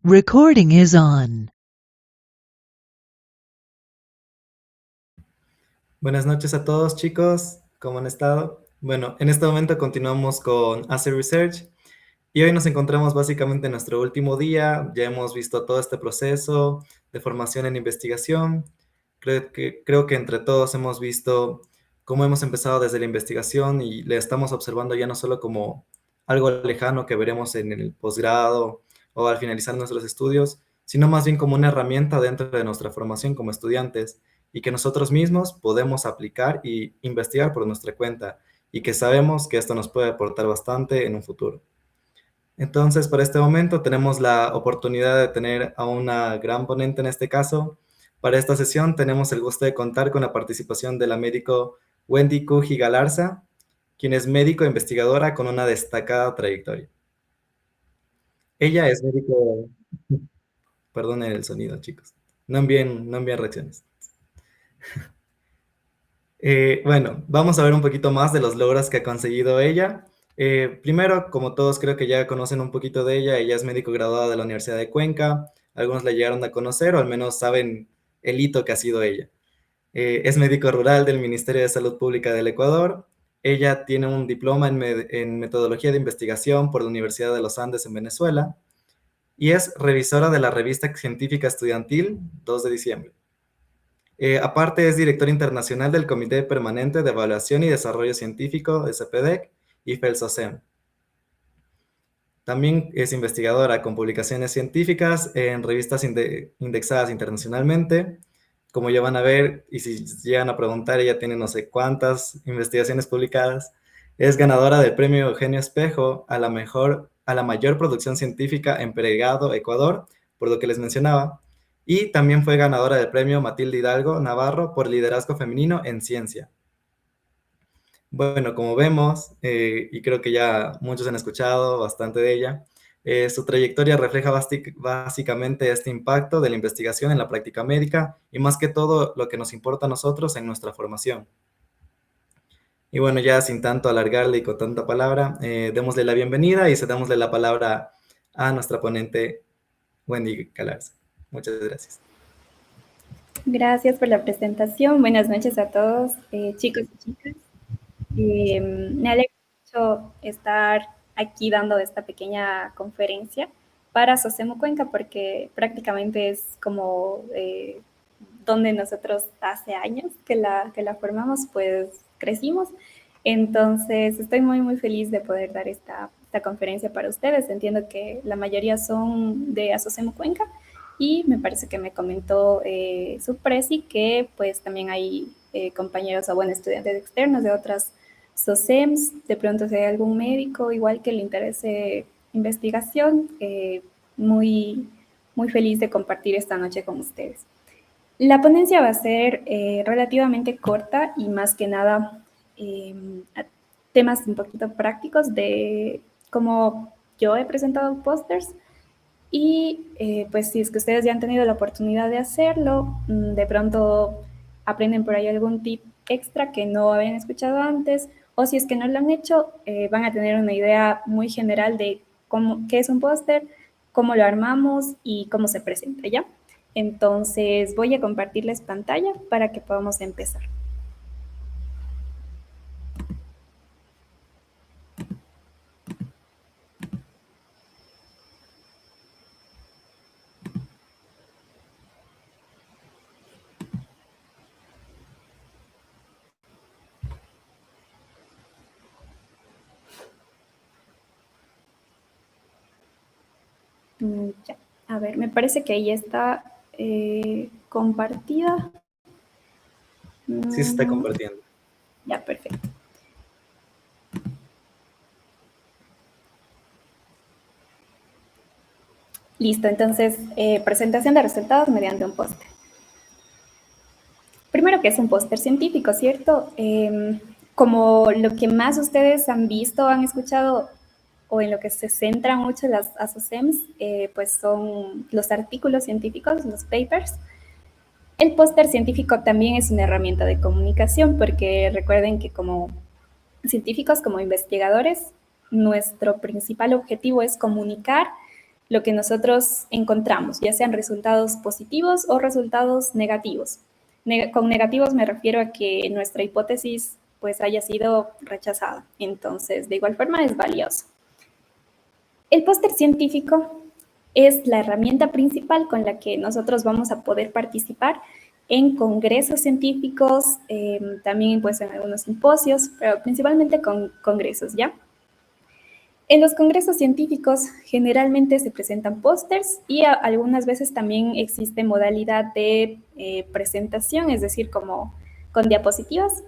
Recording is on. Buenas noches a todos, chicos. ¿Cómo han estado? Bueno, en este momento continuamos con Acer Research y hoy nos encontramos básicamente en nuestro último día. Ya hemos visto todo este proceso de formación en investigación. Creo que entre todos hemos visto cómo hemos empezado desde la investigación y le estamos observando ya no solo como algo lejano que veremos en el posgrado o al finalizar nuestros estudios, sino más bien como una herramienta dentro de nuestra formación como estudiantes y que nosotros mismos podemos aplicar y investigar por nuestra cuenta y que sabemos que esto nos puede aportar bastante en un futuro. Entonces, para este momento tenemos la oportunidad de tener a una gran ponente en este caso. Para esta sesión tenemos el gusto de contar con la participación de la médico Wendy Cuji Galarza, quien es médico e investigadora con una destacada trayectoria. Ella es médico... Perdonen el sonido, chicos. No envíen reacciones. Bueno, vamos a ver un poquito más de los logros que ha conseguido ella. Primero, como todos creo que ya conocen un poquito de ella, ella es médico graduada de la Universidad de Cuenca. Algunos la llegaron a conocer o al menos saben el hito que ha sido ella. Es médico rural del Ministerio de Salud Pública del Ecuador. Ella tiene un diploma en metodología de investigación por la Universidad de los Andes en Venezuela y es revisora de la revista científica estudiantil 2 de diciembre. Aparte, es director internacional del Comité Permanente de Evaluación y Desarrollo Científico, SPDEC, y FELSOCEM. También es investigadora con publicaciones científicas en revistas indexadas internacionalmente. Como ya van a ver, y si llegan a preguntar, ella tiene no sé cuántas investigaciones publicadas. Es ganadora del premio Eugenio Espejo a la mayor producción científica en Pregrado, Ecuador, por lo que les mencionaba. Y también fue ganadora del premio Matilde Hidalgo Navarro por liderazgo femenino en ciencia. Bueno, como vemos, y creo que ya muchos han escuchado bastante de ella, su trayectoria refleja básicamente este impacto de la investigación en la práctica médica y más que todo lo que nos importa a nosotros en nuestra formación. Y bueno, ya sin tanto alargarle y con tanta palabra, démosle la bienvenida y cedémosle la palabra a nuestra ponente Wendy Galarza. Muchas gracias. Gracias por la presentación. Buenas noches a todos, chicos y chicas. Me alegra mucho estar aquí dando esta pequeña conferencia para Sosemo Cuenca porque prácticamente es como donde nosotros hace años que la formamos, pues crecimos. Entonces estoy muy feliz de poder dar esta conferencia para ustedes. Entiendo que la mayoría son de Asocemo Cuenca y me parece que me comentó su presi que pues también hay compañeros o bueno, estudiantes externos de otras SOCEMs, de pronto si hay algún médico igual que le interese investigación, muy feliz de compartir esta noche con ustedes. La ponencia va a ser relativamente corta y más que nada temas un poquito prácticos de cómo yo he presentado pósters y pues si es que ustedes ya han tenido la oportunidad de hacerlo, de pronto aprenden por ahí algún tip extra que no habían escuchado antes o si es que no lo han hecho, van a tener una idea muy general de qué es un póster, cómo lo armamos y cómo se presenta, ¿ya? Entonces voy a compartirles pantalla para que podamos empezar. Ya. A ver, me parece que ahí está compartida. Sí, se está compartiendo. Ya, perfecto. Listo, entonces, presentación de resultados mediante un póster. Primero que es un póster científico, ¿cierto? Como lo que más ustedes han visto, han escuchado o en lo que se centran mucho las ASOCEMs, pues son los artículos científicos, los papers. El póster científico también es una herramienta de comunicación porque recuerden que como científicos, como investigadores, nuestro principal objetivo es comunicar lo que nosotros encontramos, ya sean resultados positivos o resultados negativos. Con negativos me refiero a que nuestra hipótesis pues haya sido rechazada. Entonces, de igual forma es valioso. El póster científico es la herramienta principal con la que nosotros vamos a poder participar en congresos científicos, también pues en algunos simposios, pero principalmente con congresos, ¿ya? En los congresos científicos generalmente se presentan pósters y algunas veces también existe modalidad de presentación, es decir, como con diapositivas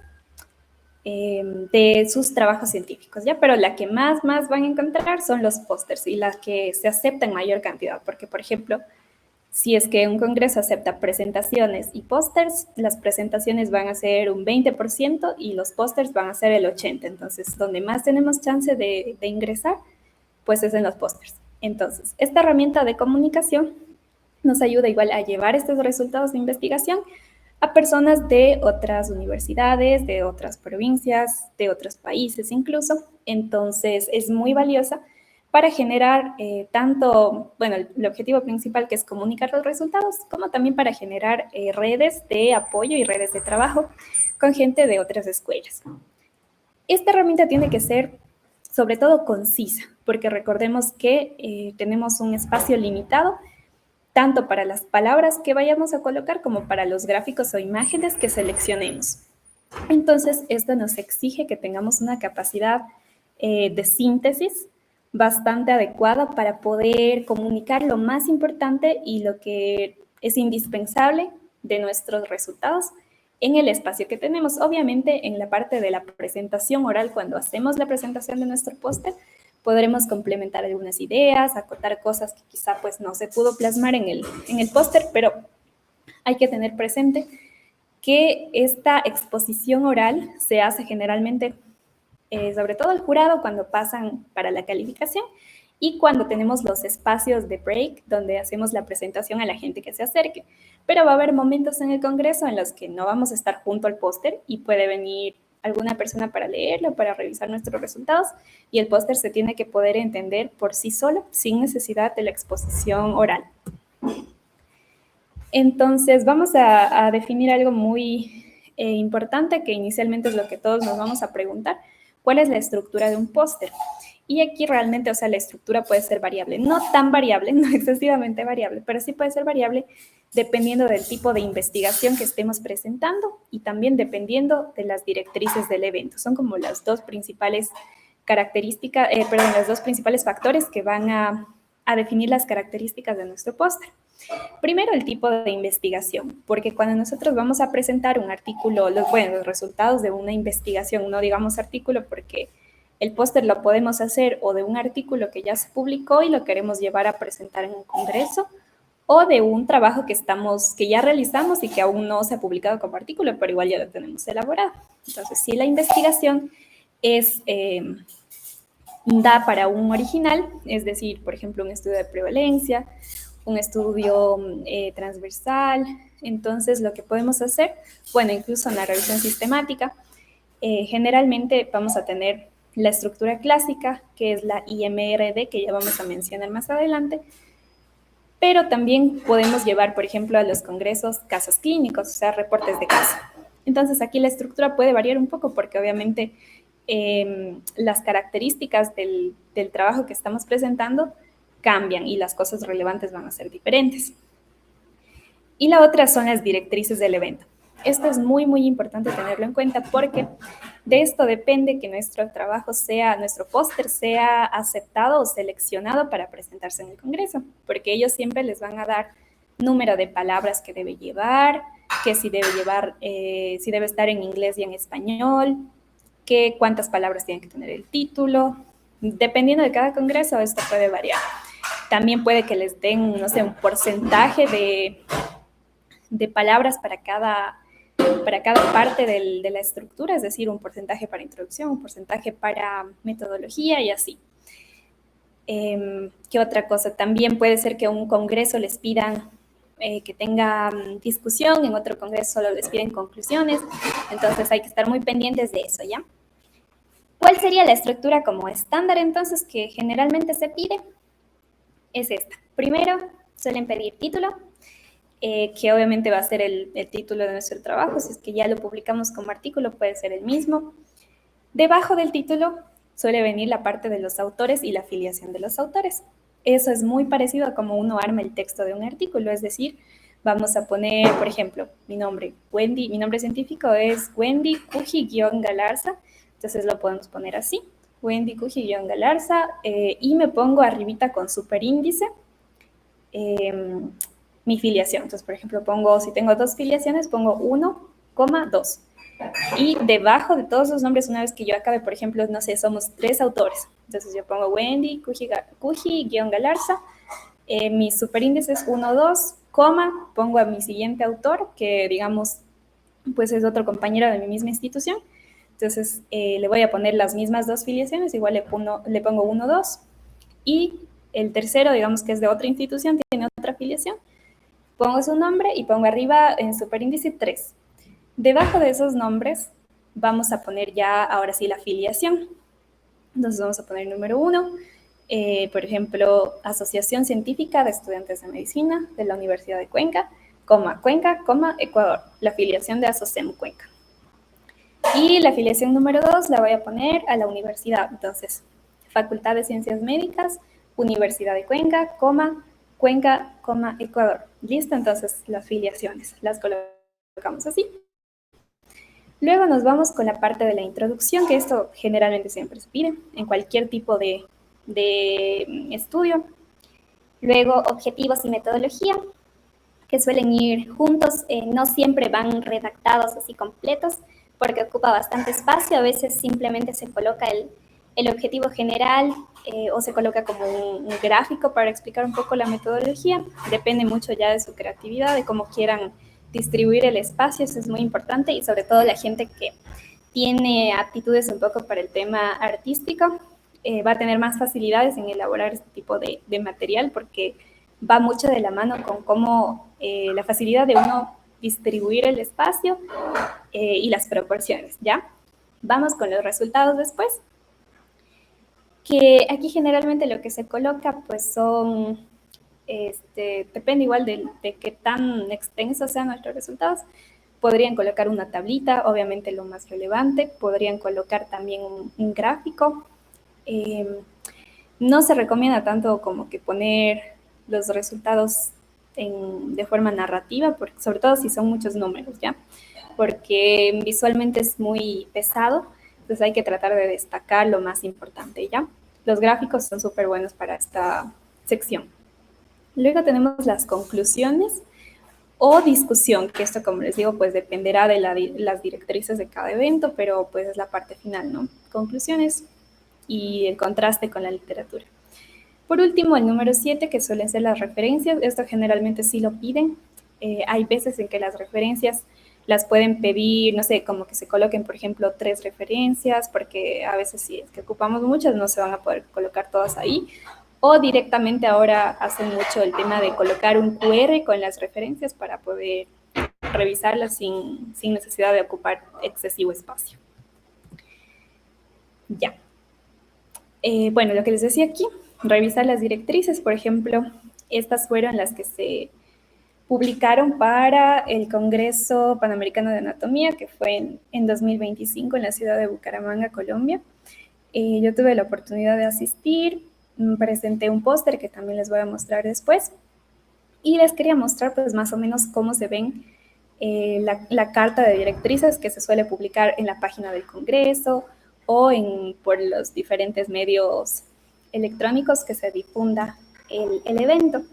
de sus trabajos científicos, ¿ya? Pero la que más van a encontrar son los pósters y las que se aceptan en mayor cantidad, porque, por ejemplo, si es que un congreso acepta presentaciones y pósters, las presentaciones van a ser un 20% y los pósters van a ser el 80%. Entonces, donde más tenemos chance de ingresar, pues es en los pósters. Entonces, esta herramienta de comunicación nos ayuda igual a llevar estos resultados de investigación a personas de otras universidades, de otras provincias, de otros países incluso. Entonces, es muy valiosa para generar tanto, bueno, el objetivo principal que es comunicar los resultados, como también para generar redes de apoyo y redes de trabajo con gente de otras escuelas. Esta herramienta tiene que ser sobre todo concisa, porque recordemos que tenemos un espacio limitado, tanto para las palabras que vayamos a colocar como para los gráficos o imágenes que seleccionemos. Entonces, esto nos exige que tengamos una capacidad de síntesis bastante adecuada para poder comunicar lo más importante y lo que es indispensable de nuestros resultados en el espacio que tenemos. Obviamente, en la parte de la presentación oral, cuando hacemos la presentación de nuestro póster, podremos complementar algunas ideas, acotar cosas que quizá pues no se pudo plasmar en el póster, pero hay que tener presente que esta exposición oral se hace generalmente, sobre todo al jurado, cuando pasan para la calificación y cuando tenemos los espacios de break, donde hacemos la presentación a la gente que se acerque. Pero va a haber momentos en el congreso en los que no vamos a estar junto al póster y puede venir alguna persona para leerlo, para revisar nuestros resultados, y el póster se tiene que poder entender por sí solo, sin necesidad de la exposición oral. Entonces, vamos a definir algo muy importante, que inicialmente es lo que todos nos vamos a preguntar: ¿cuál es la estructura de un póster? Y aquí realmente, o sea, la estructura puede ser variable, no tan variable, no excesivamente variable, pero sí puede ser variable dependiendo del tipo de investigación que estemos presentando y también dependiendo de las directrices del evento. Son como las dos principales características, los dos principales factores que van a definir las características de nuestro póster. Primero, el tipo de investigación, porque cuando nosotros vamos a presentar un artículo, los resultados de una investigación, no digamos artículo porque el póster lo podemos hacer o de un artículo que ya se publicó y lo queremos llevar a presentar en un congreso, o de un trabajo que ya realizamos y que aún no se ha publicado como artículo, pero igual ya lo tenemos elaborado. Entonces, si la investigación da para un original, es decir, por ejemplo, un estudio de prevalencia, un estudio transversal, entonces lo que podemos hacer, bueno, incluso en la revisión sistemática, generalmente vamos a tener la estructura clásica, que es la IMRD, que ya vamos a mencionar más adelante, pero también podemos llevar, por ejemplo, a los congresos casos clínicos, o sea, reportes de caso. Entonces, aquí la estructura puede variar un poco porque obviamente las características del trabajo que estamos presentando cambian y las cosas relevantes van a ser diferentes. Y la otra son las directrices del evento. Esto es muy, muy importante tenerlo en cuenta porque de esto depende que nuestro trabajo nuestro póster sea aceptado o seleccionado para presentarse en el congreso, porque ellos siempre les van a dar número de palabras que debe llevar, que si debe estar en inglés y en español, que cuántas palabras tiene que tener el título. Dependiendo de cada congreso, esto puede variar. También puede que les den, no sé, un porcentaje de palabras para cada parte de la estructura, es decir, un porcentaje para introducción, un porcentaje para metodología y así. ¿Qué otra cosa? También puede ser que un congreso les pidan que tenga discusión, en otro congreso solo les piden conclusiones, entonces hay que estar muy pendientes de eso, ¿ya? ¿Cuál sería la estructura como estándar entonces que generalmente se pide? es esta. Primero, suelen pedir título, que obviamente va a ser el título de nuestro trabajo. Si es que ya lo publicamos como artículo, puede ser el mismo. Debajo del título suele venir la parte de los autores y la afiliación de los autores. Eso es muy parecido a cómo uno arma el texto de un artículo, es decir, vamos a poner, por ejemplo, mi nombre científico es Wendy Cuji-Galarza, entonces lo podemos poner así, Wendy Cuji-Galarza, y me pongo arribita con superíndice mi filiación. Entonces, por ejemplo, si tengo 2 filiaciones, pongo 1,2. Y debajo de todos los nombres, una vez que yo acabe, por ejemplo, no sé, somos 3 autores. Entonces yo pongo Wendy Cuji-Galarza, mi superíndice es 1,2, pongo a mi siguiente autor, que digamos, pues es otro compañero de mi misma institución. Entonces le voy a poner las mismas 2 filiaciones, igual le pongo 1,2. Y el tercero, digamos que es de otra institución, tiene otra afiliación, pongo su nombre y pongo arriba en superíndice 3. Debajo de esos nombres vamos a poner ya ahora sí la afiliación. Entonces vamos a poner número 1, por ejemplo, Asociación Científica de Estudiantes de Medicina de la Universidad de Cuenca, Cuenca, Ecuador, la afiliación de ASOCEM Cuenca. Y la afiliación número 2 la voy a poner a la universidad. Entonces, Facultad de Ciencias Médicas, Universidad de Cuenca, Cuenca, Ecuador. Listo, entonces las afiliaciones las colocamos así. Luego nos vamos con la parte de la introducción, que esto generalmente siempre se pide en cualquier tipo de estudio. Luego, objetivos y metodología, que suelen ir juntos, no siempre van redactados así completos, porque ocupa bastante espacio. A veces simplemente se coloca el objetivo general o se coloca como un gráfico para explicar un poco la metodología. Depende mucho ya de su creatividad, de cómo quieran distribuir el espacio. Eso es muy importante, y sobre todo la gente que tiene aptitudes un poco para el tema artístico va a tener más facilidades en elaborar este tipo de material, porque va mucho de la mano con cómo la facilidad de uno distribuir el espacio y las proporciones, ¿ya? Vamos con los resultados después, que aquí generalmente lo que se coloca pues son, depende igual de qué tan extensos sean nuestros resultados. Podrían colocar una tablita, obviamente lo más relevante, podrían colocar también un gráfico. No se recomienda tanto como que poner los resultados de forma narrativa, porque, sobre todo si son muchos números, ¿ya? Porque visualmente es muy pesado, entonces hay que tratar de destacar lo más importante, ¿ya? Los gráficos son súper buenos para esta sección. Luego tenemos las conclusiones o discusión, que esto, como les digo, pues dependerá de las directrices de cada evento, pero pues es la parte final, ¿no? Conclusiones y el contraste con la literatura. Por último, el número 7, que suelen ser las referencias. Esto generalmente sí lo piden. Hay veces en que las referencias las pueden pedir, no sé, como que se coloquen, por ejemplo, 3 referencias, porque a veces si es que ocupamos muchas no se van a poder colocar todas ahí. O directamente ahora hacen mucho el tema de colocar un QR con las referencias para poder revisarlas sin necesidad de ocupar excesivo espacio. Ya. Bueno, lo que les decía aquí, revisar las directrices, por ejemplo, estas fueron las que se publicaron para el Congreso Panamericano de Anatomía, que fue en 2025 en la ciudad de Bucaramanga, Colombia. Yo tuve la oportunidad de asistir, presenté un póster que también les voy a mostrar después, y les quería mostrar pues más o menos cómo se ven la carta de directrices que se suele publicar en la página del Congreso o por los diferentes medios electrónicos que se difunda el evento.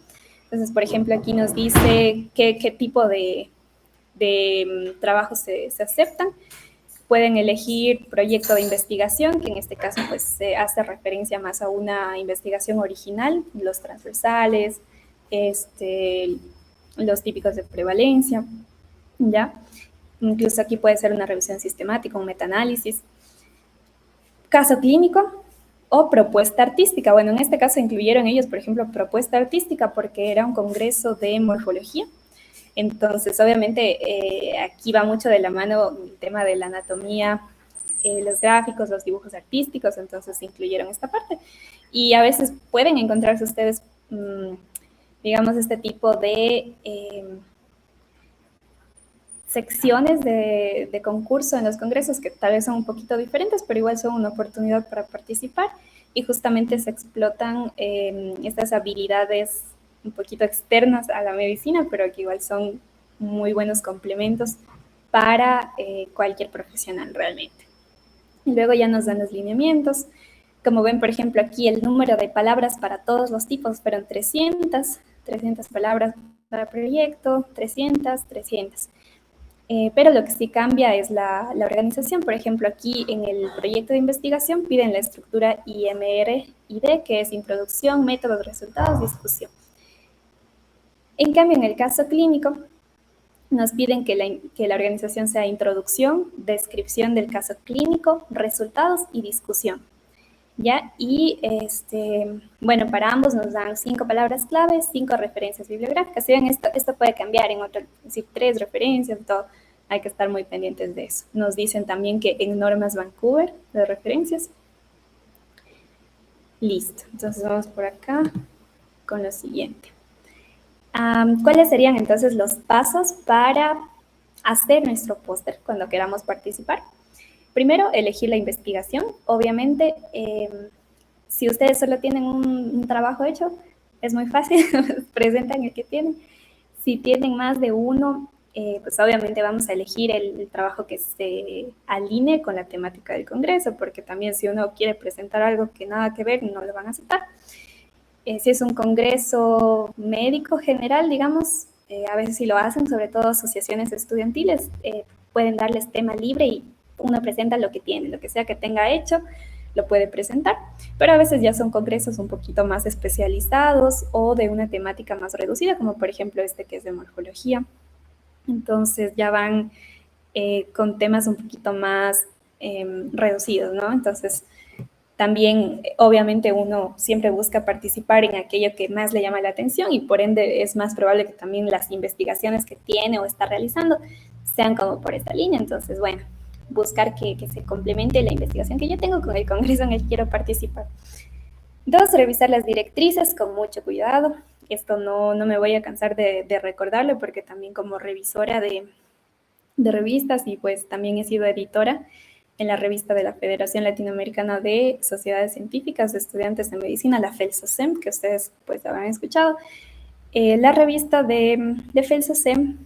Entonces, por ejemplo, aquí nos dice qué tipo de trabajos se aceptan. Pueden elegir proyecto de investigación, que en este caso pues se hace referencia más a una investigación original, los transversales, los típicos de prevalencia, ¿ya? Incluso aquí puede ser una revisión sistemática, un metaanálisis. Caso clínico o propuesta artística. Bueno, en este caso incluyeron ellos, por ejemplo, propuesta artística porque era un congreso de morfología. Entonces, obviamente, aquí va mucho de la mano el tema de la anatomía, los gráficos, los dibujos artísticos, entonces incluyeron esta parte. Y a veces pueden encontrarse ustedes digamos, este tipo de secciones de concurso en los congresos que tal vez son un poquito diferentes, pero igual son una oportunidad para participar y justamente se explotan estas habilidades un poquito externas a la medicina, pero que igual son muy buenos complementos para cualquier profesional realmente. Y luego ya nos dan los lineamientos. Como ven, por ejemplo, aquí el número de palabras para todos los tipos fueron 300 palabras para proyecto, 300. Pero lo que sí cambia es la organización. Por ejemplo, aquí en el proyecto de investigación piden la estructura IMR-ID, que es introducción, métodos, resultados, discusión. En cambio, en el caso clínico, nos piden que la organización sea introducción, descripción del caso clínico, resultados y discusión. ¿Ya? Y bueno, para ambos nos dan 5 palabras claves, 5 referencias bibliográficas. Si ven, esto puede cambiar en otro, es decir, 3 referencias, todo. Hay que estar muy pendientes de eso. Nos dicen también que en normas Vancouver de referencias. Listo. Entonces vamos por acá con lo siguiente. ¿Cuáles serían entonces los pasos para hacer nuestro póster cuando queramos participar? Primero, elegir la investigación. Obviamente, si ustedes solo tienen un trabajo hecho, es muy fácil, presentan el que tienen. Si tienen más de uno, pues obviamente vamos a elegir el trabajo que se alinee con la temática del congreso, porque también si uno quiere presentar algo que nada que ver, no lo van a aceptar. Si es un congreso médico general, digamos, a veces sí lo hacen, sobre todo asociaciones estudiantiles, pueden darles tema libre y uno presenta lo que tiene, lo que sea que tenga hecho, lo puede presentar, pero a veces ya son congresos un poquito más especializados o de una temática más reducida, como por ejemplo este que es de morfología. Entonces ya van con temas un poquito más reducidos, ¿no? Entonces también, obviamente, uno siempre busca participar en aquello que más le llama la atención y por ende es más probable que también las investigaciones que tiene o está realizando sean como por esta línea. Entonces, bueno, buscar que se complemente la investigación que yo tengo con el congreso en el que quiero participar. 2, revisar las directrices con mucho cuidado. Esto no me voy a cansar de recordarlo porque también como revisora de revistas y pues también he sido editora en la revista de la Federación Latinoamericana de Sociedades Científicas de Estudiantes de Medicina, la FELSOCEM, que ustedes pues habrán escuchado. La revista de FELSOCEM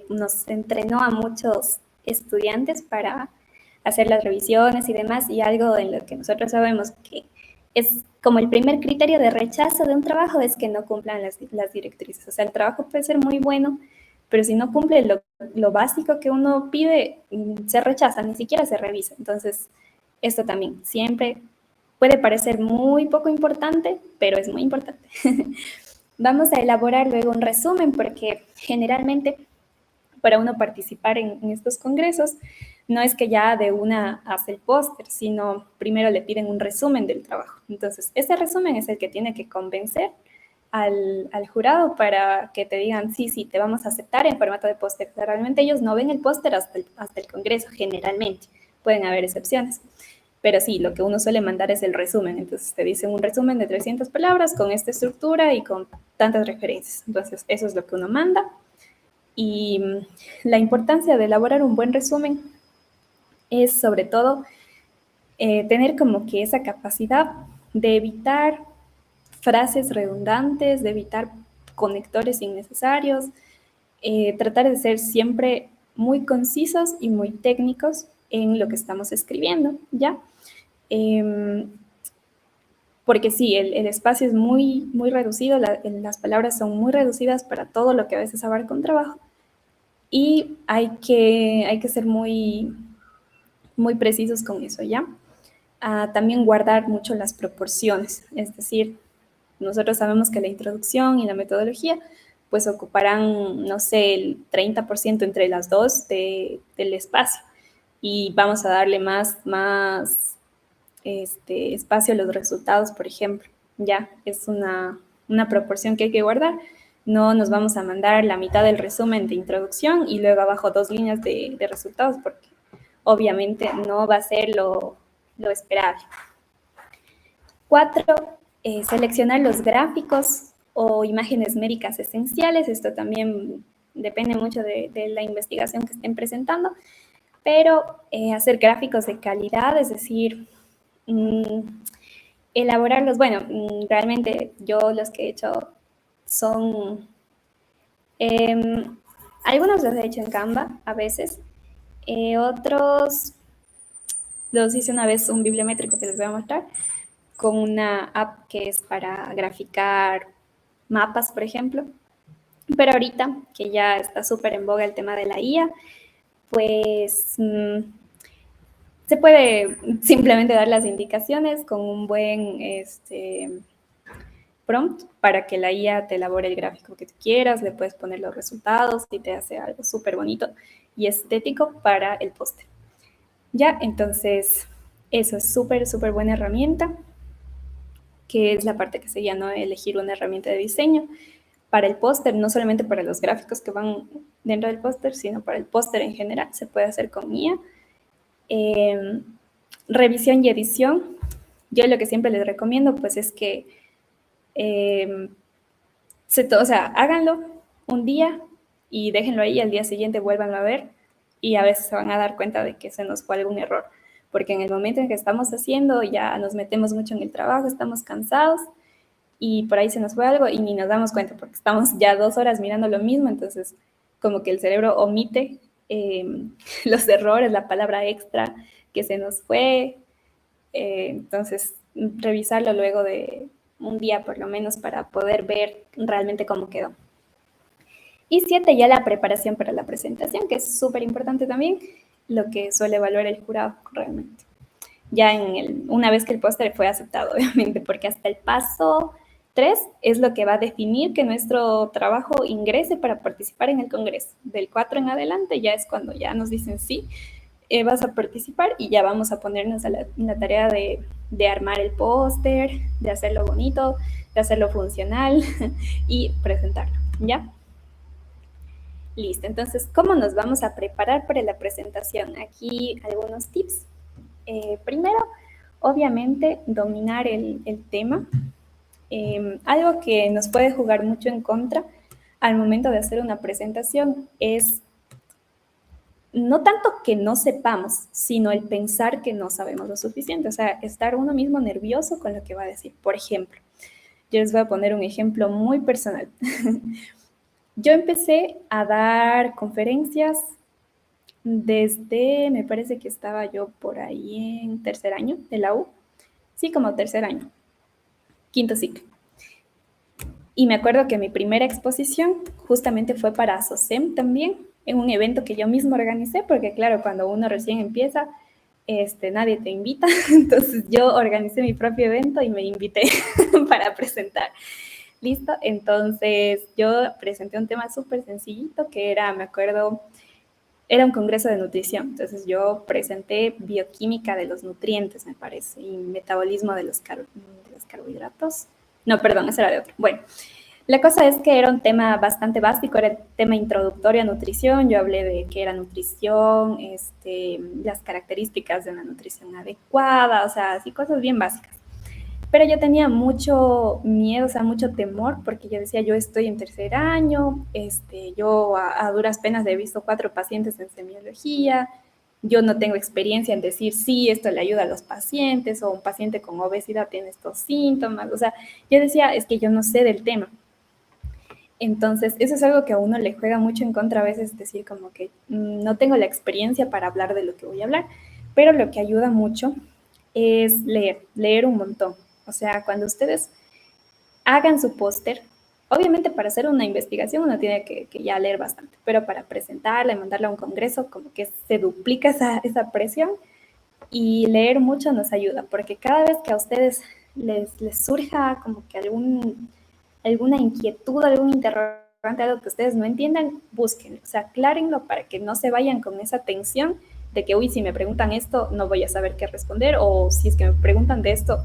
nos entrenó a muchos estudiantes para hacer las revisiones y demás, y algo en lo que nosotros sabemos que es como el primer criterio de rechazo de un trabajo es que no cumplan las directrices. O sea, el trabajo puede ser muy bueno, pero si no cumple lo básico que uno pide, se rechaza, ni siquiera se revisa. Entonces, esto también siempre puede parecer muy poco importante, pero es muy importante. Vamos a elaborar luego un resumen porque generalmente para uno participar en estos congresos no es que ya de una hace el póster, sino primero le piden un resumen del trabajo. Entonces, ese resumen es el que tiene que convencer al jurado para que te digan, sí, te vamos a aceptar en formato de póster. Realmente ellos no ven el póster hasta el congreso, generalmente. Pueden haber excepciones. Pero sí, lo que uno suele mandar es el resumen. Entonces te dicen un resumen de 300 palabras con esta estructura y con tantas referencias. Entonces eso es lo que uno manda. Y la importancia de elaborar un buen resumen es sobre todo tener como que esa capacidad de evitar frases redundantes, de evitar conectores innecesarios, tratar de ser siempre muy concisos y muy técnicos en lo que estamos escribiendo, ¿ya? Porque sí, el espacio es muy reducido, las palabras son muy reducidas para todo lo que a veces abarca un trabajo y hay que ser muy precisos con eso, ¿ya? También guardar mucho las proporciones, es decir, nosotros sabemos que la introducción y la metodología pues ocuparán, no sé, el 30% entre las dos del espacio y vamos a darle más espacio a los resultados, por ejemplo. Ya, es una proporción que hay que guardar. No nos vamos a mandar la mitad del resumen de introducción y luego abajo 2 líneas de resultados porque obviamente no va a ser lo esperable. 4, seleccionar los gráficos o imágenes médicas esenciales. Esto también depende mucho de la investigación que estén presentando, pero hacer gráficos de calidad, es decir, elaborarlos. Bueno, realmente yo los que he hecho son, algunos los he hecho en Canva a veces, otros los hice una vez un bibliométrico que les voy a mostrar, con una app que es para graficar mapas, por ejemplo. Pero ahorita, que ya está súper en boga el tema de la IA, pues se puede simplemente dar las indicaciones con un buen prompt para que la IA te elabore el gráfico que tú quieras, le puedes poner los resultados y te hace algo súper bonito y estético para el póster. Ya, entonces, eso es súper, súper buena herramienta, que es la parte que sería, ¿no?, elegir una herramienta de diseño para el póster, no solamente para los gráficos que van dentro del póster, sino para el póster en general, se puede hacer con IA. Revisión y edición, yo lo que siempre les recomiendo, pues, es que o sea, háganlo un día y déjenlo ahí, al día siguiente vuélvanlo a ver y a veces se van a dar cuenta de que se nos fue algún error, porque en el momento en que estamos haciendo ya nos metemos mucho en el trabajo, estamos cansados y por ahí se nos fue algo y ni nos damos cuenta porque estamos ya 2 horas mirando lo mismo, entonces como que el cerebro omite los errores, la palabra extra que se nos fue, entonces revisarlo luego de un día por lo menos para poder ver realmente cómo quedó. Y 7, ya la preparación para la presentación, que es súper importante también, lo que suele evaluar el jurado realmente. Ya una vez que el póster fue aceptado, obviamente, porque hasta el paso 3 es lo que va a definir que nuestro trabajo ingrese para participar en el congreso. Del 4 en adelante ya es cuando ya nos dicen sí, vas a participar y ya vamos a ponernos en la tarea de armar el póster, de hacerlo bonito, de hacerlo funcional y presentarlo, ¿ya? Listo, entonces, ¿cómo nos vamos a preparar para la presentación? Aquí algunos tips. Primero, obviamente, dominar el tema. Algo que nos puede jugar mucho en contra al momento de hacer una presentación es no tanto que no sepamos, sino el pensar que no sabemos lo suficiente, o sea, estar uno mismo nervioso con lo que va a decir. Por ejemplo, yo les voy a poner un ejemplo muy personal. Yo empecé a dar conferencias desde, me parece que estaba yo por ahí en tercer año de la U, sí, como tercer año, quinto ciclo. Y me acuerdo que mi primera exposición justamente fue para SOCEM también, en un evento que yo mismo organicé, porque claro, cuando uno recién empieza, nadie te invita, entonces yo organicé mi propio evento y me invité para presentar. ¿Listo? Entonces yo presenté un tema súper sencillito que era, me acuerdo, era un congreso de nutrición, entonces yo presenté bioquímica de los nutrientes, me parece, y metabolismo de los carbohidratos. No, perdón, ese era de otro. Bueno, la cosa es que era un tema bastante básico, era el tema introductorio a nutrición. Yo hablé de qué era nutrición, las características de una nutrición adecuada, o sea, así cosas bien básicas. Pero yo tenía mucho miedo, o sea, mucho temor, porque yo decía, yo estoy en tercer año, yo a duras penas he visto 4 pacientes en semiología, yo no tengo experiencia en decir, sí, esto le ayuda a los pacientes, o un paciente con obesidad tiene estos síntomas, o sea, yo decía, es que yo no sé del tema. Entonces, eso es algo que a uno le juega mucho en contra a veces, decir como que no tengo la experiencia para hablar de lo que voy a hablar, pero lo que ayuda mucho es leer un montón. O sea, cuando ustedes hagan su póster, obviamente para hacer una investigación uno tiene que ya leer bastante, pero para presentarla y mandarla a un congreso, como que se duplica esa presión y leer mucho nos ayuda, porque cada vez que a ustedes les surja como que alguna inquietud, algún interrogante, algo que ustedes no entiendan, búsquenlo, o sea, aclárenlo para que no se vayan con esa tensión de que, uy, si me preguntan esto, no voy a saber qué responder, o si es que me preguntan de esto,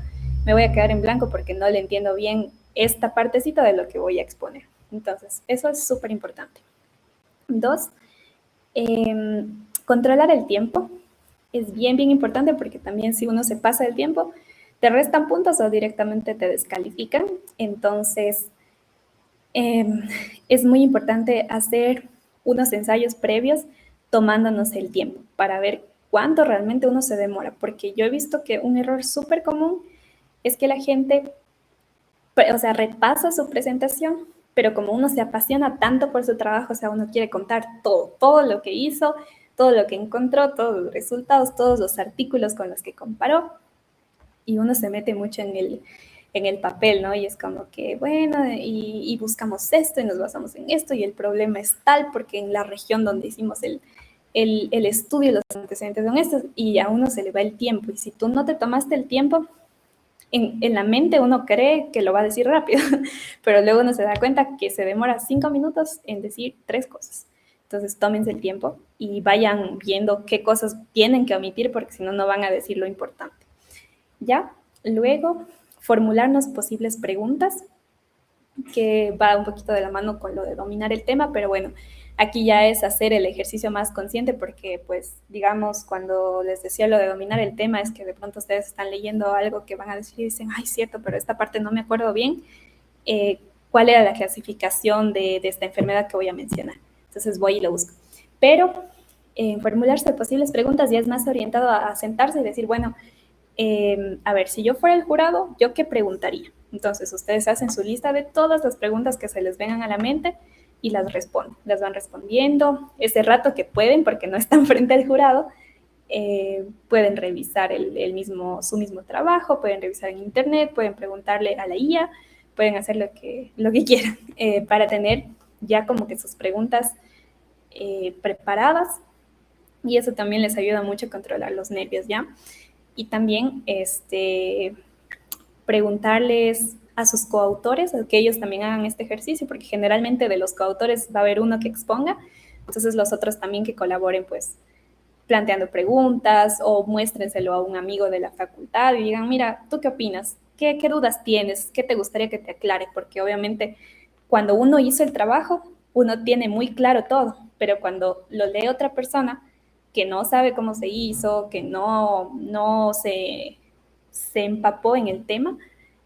me voy a quedar en blanco porque no le entiendo bien esta partecita de lo que voy a exponer. Entonces, eso es súper importante. 2, controlar el tiempo. Es bien, bien importante porque también si uno se pasa del tiempo, te restan puntos o directamente te descalifican. Entonces, es muy importante hacer unos ensayos previos tomándonos el tiempo para ver cuánto realmente uno se demora, porque yo he visto que un error súper común es que la gente, o sea, repasa su presentación, pero como uno se apasiona tanto por su trabajo, o sea, uno quiere contar todo, todo lo que hizo, todo lo que encontró, todos los resultados, todos los artículos con los que comparó, y uno se mete mucho en el papel, ¿no? Y es como que, bueno, y buscamos esto y nos basamos en esto y el problema es tal porque en la región donde hicimos el estudio, los antecedentes son estos y a uno se le va el tiempo. Y si tú no te tomaste el tiempo, en la mente uno cree que lo va a decir rápido, pero luego uno se da cuenta que se demora 5 minutos en decir 3 cosas. Entonces tómense el tiempo y vayan viendo qué cosas tienen que omitir porque si no, no van a decir lo importante. ¿Ya? Luego, formularnos posibles preguntas, que va un poquito de la mano con lo de dominar el tema, pero bueno, aquí ya es hacer el ejercicio más consciente porque, pues, digamos, cuando les decía lo de dominar el tema, es que de pronto ustedes están leyendo algo que van a decir y dicen, ay, cierto, pero esta parte no me acuerdo bien, cuál era la clasificación de esta enfermedad que voy a mencionar. Entonces voy y lo busco. Pero formularse posibles preguntas ya es más orientado a sentarse y decir, bueno, a ver, si yo fuera el jurado, ¿yo qué preguntaría? Entonces, ustedes hacen su lista de todas las preguntas que se les vengan a la mente y las responden. Las van respondiendo ese rato que pueden, porque no están frente al jurado. Pueden revisar su mismo trabajo, pueden revisar en internet, pueden preguntarle a la IA, pueden hacer lo que quieran para tener ya como que sus preguntas preparadas y eso también les ayuda mucho a controlar los nervios, ¿ya? Y también preguntarles a sus coautores que ellos también hagan este ejercicio, porque generalmente de los coautores va a haber uno que exponga, entonces los otros también que colaboren, pues planteando preguntas o muéstrenselo a un amigo de la facultad y digan, mira, ¿tú qué opinas? ¿Qué dudas tienes? ¿Qué te gustaría que te aclare? Porque obviamente cuando uno hizo el trabajo, uno tiene muy claro todo, pero cuando lo lee otra persona que no sabe cómo se hizo, que no se empapó en el tema,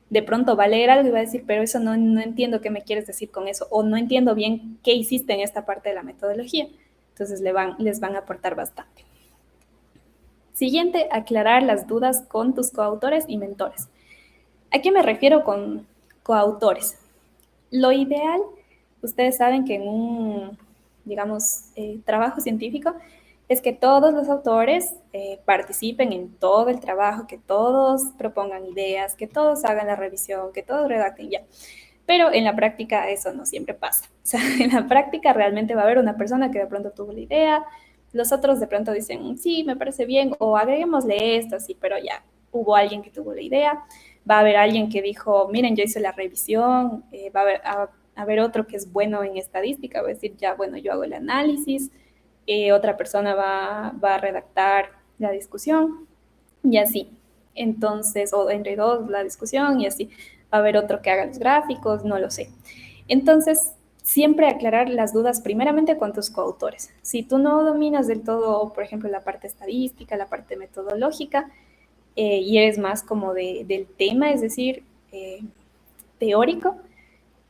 de pronto va a leer algo y va a decir, pero eso no entiendo qué me quieres decir con eso, o no entiendo bien qué hiciste en esta parte de la metodología. Entonces les van a aportar bastante. Siguiente, aclarar las dudas con tus coautores y mentores. ¿A qué me refiero con coautores? Lo ideal, ustedes saben que en un, digamos, trabajo científico, es que todos los autores participen en todo el trabajo, que todos propongan ideas, que todos hagan la revisión, que todos redacten ya. Pero en la práctica eso no siempre pasa. O sea, en la práctica realmente va a haber una persona que de pronto tuvo la idea, los otros de pronto dicen, sí, me parece bien, o agreguémosle esto, sí, pero ya hubo alguien que tuvo la idea, va a haber alguien que dijo, miren, yo hice la revisión, va a haber otro que es bueno en estadística, va a decir, ya, bueno, yo hago el análisis, otra persona va a redactar la discusión y así. Entonces, o entre dos la discusión y así. Va a haber otro que haga los gráficos, no lo sé. Entonces, siempre aclarar las dudas primeramente con tus coautores. Si tú no dominas del todo, por ejemplo, la parte estadística, la parte metodológica, y eres más como del tema, es decir, teórico,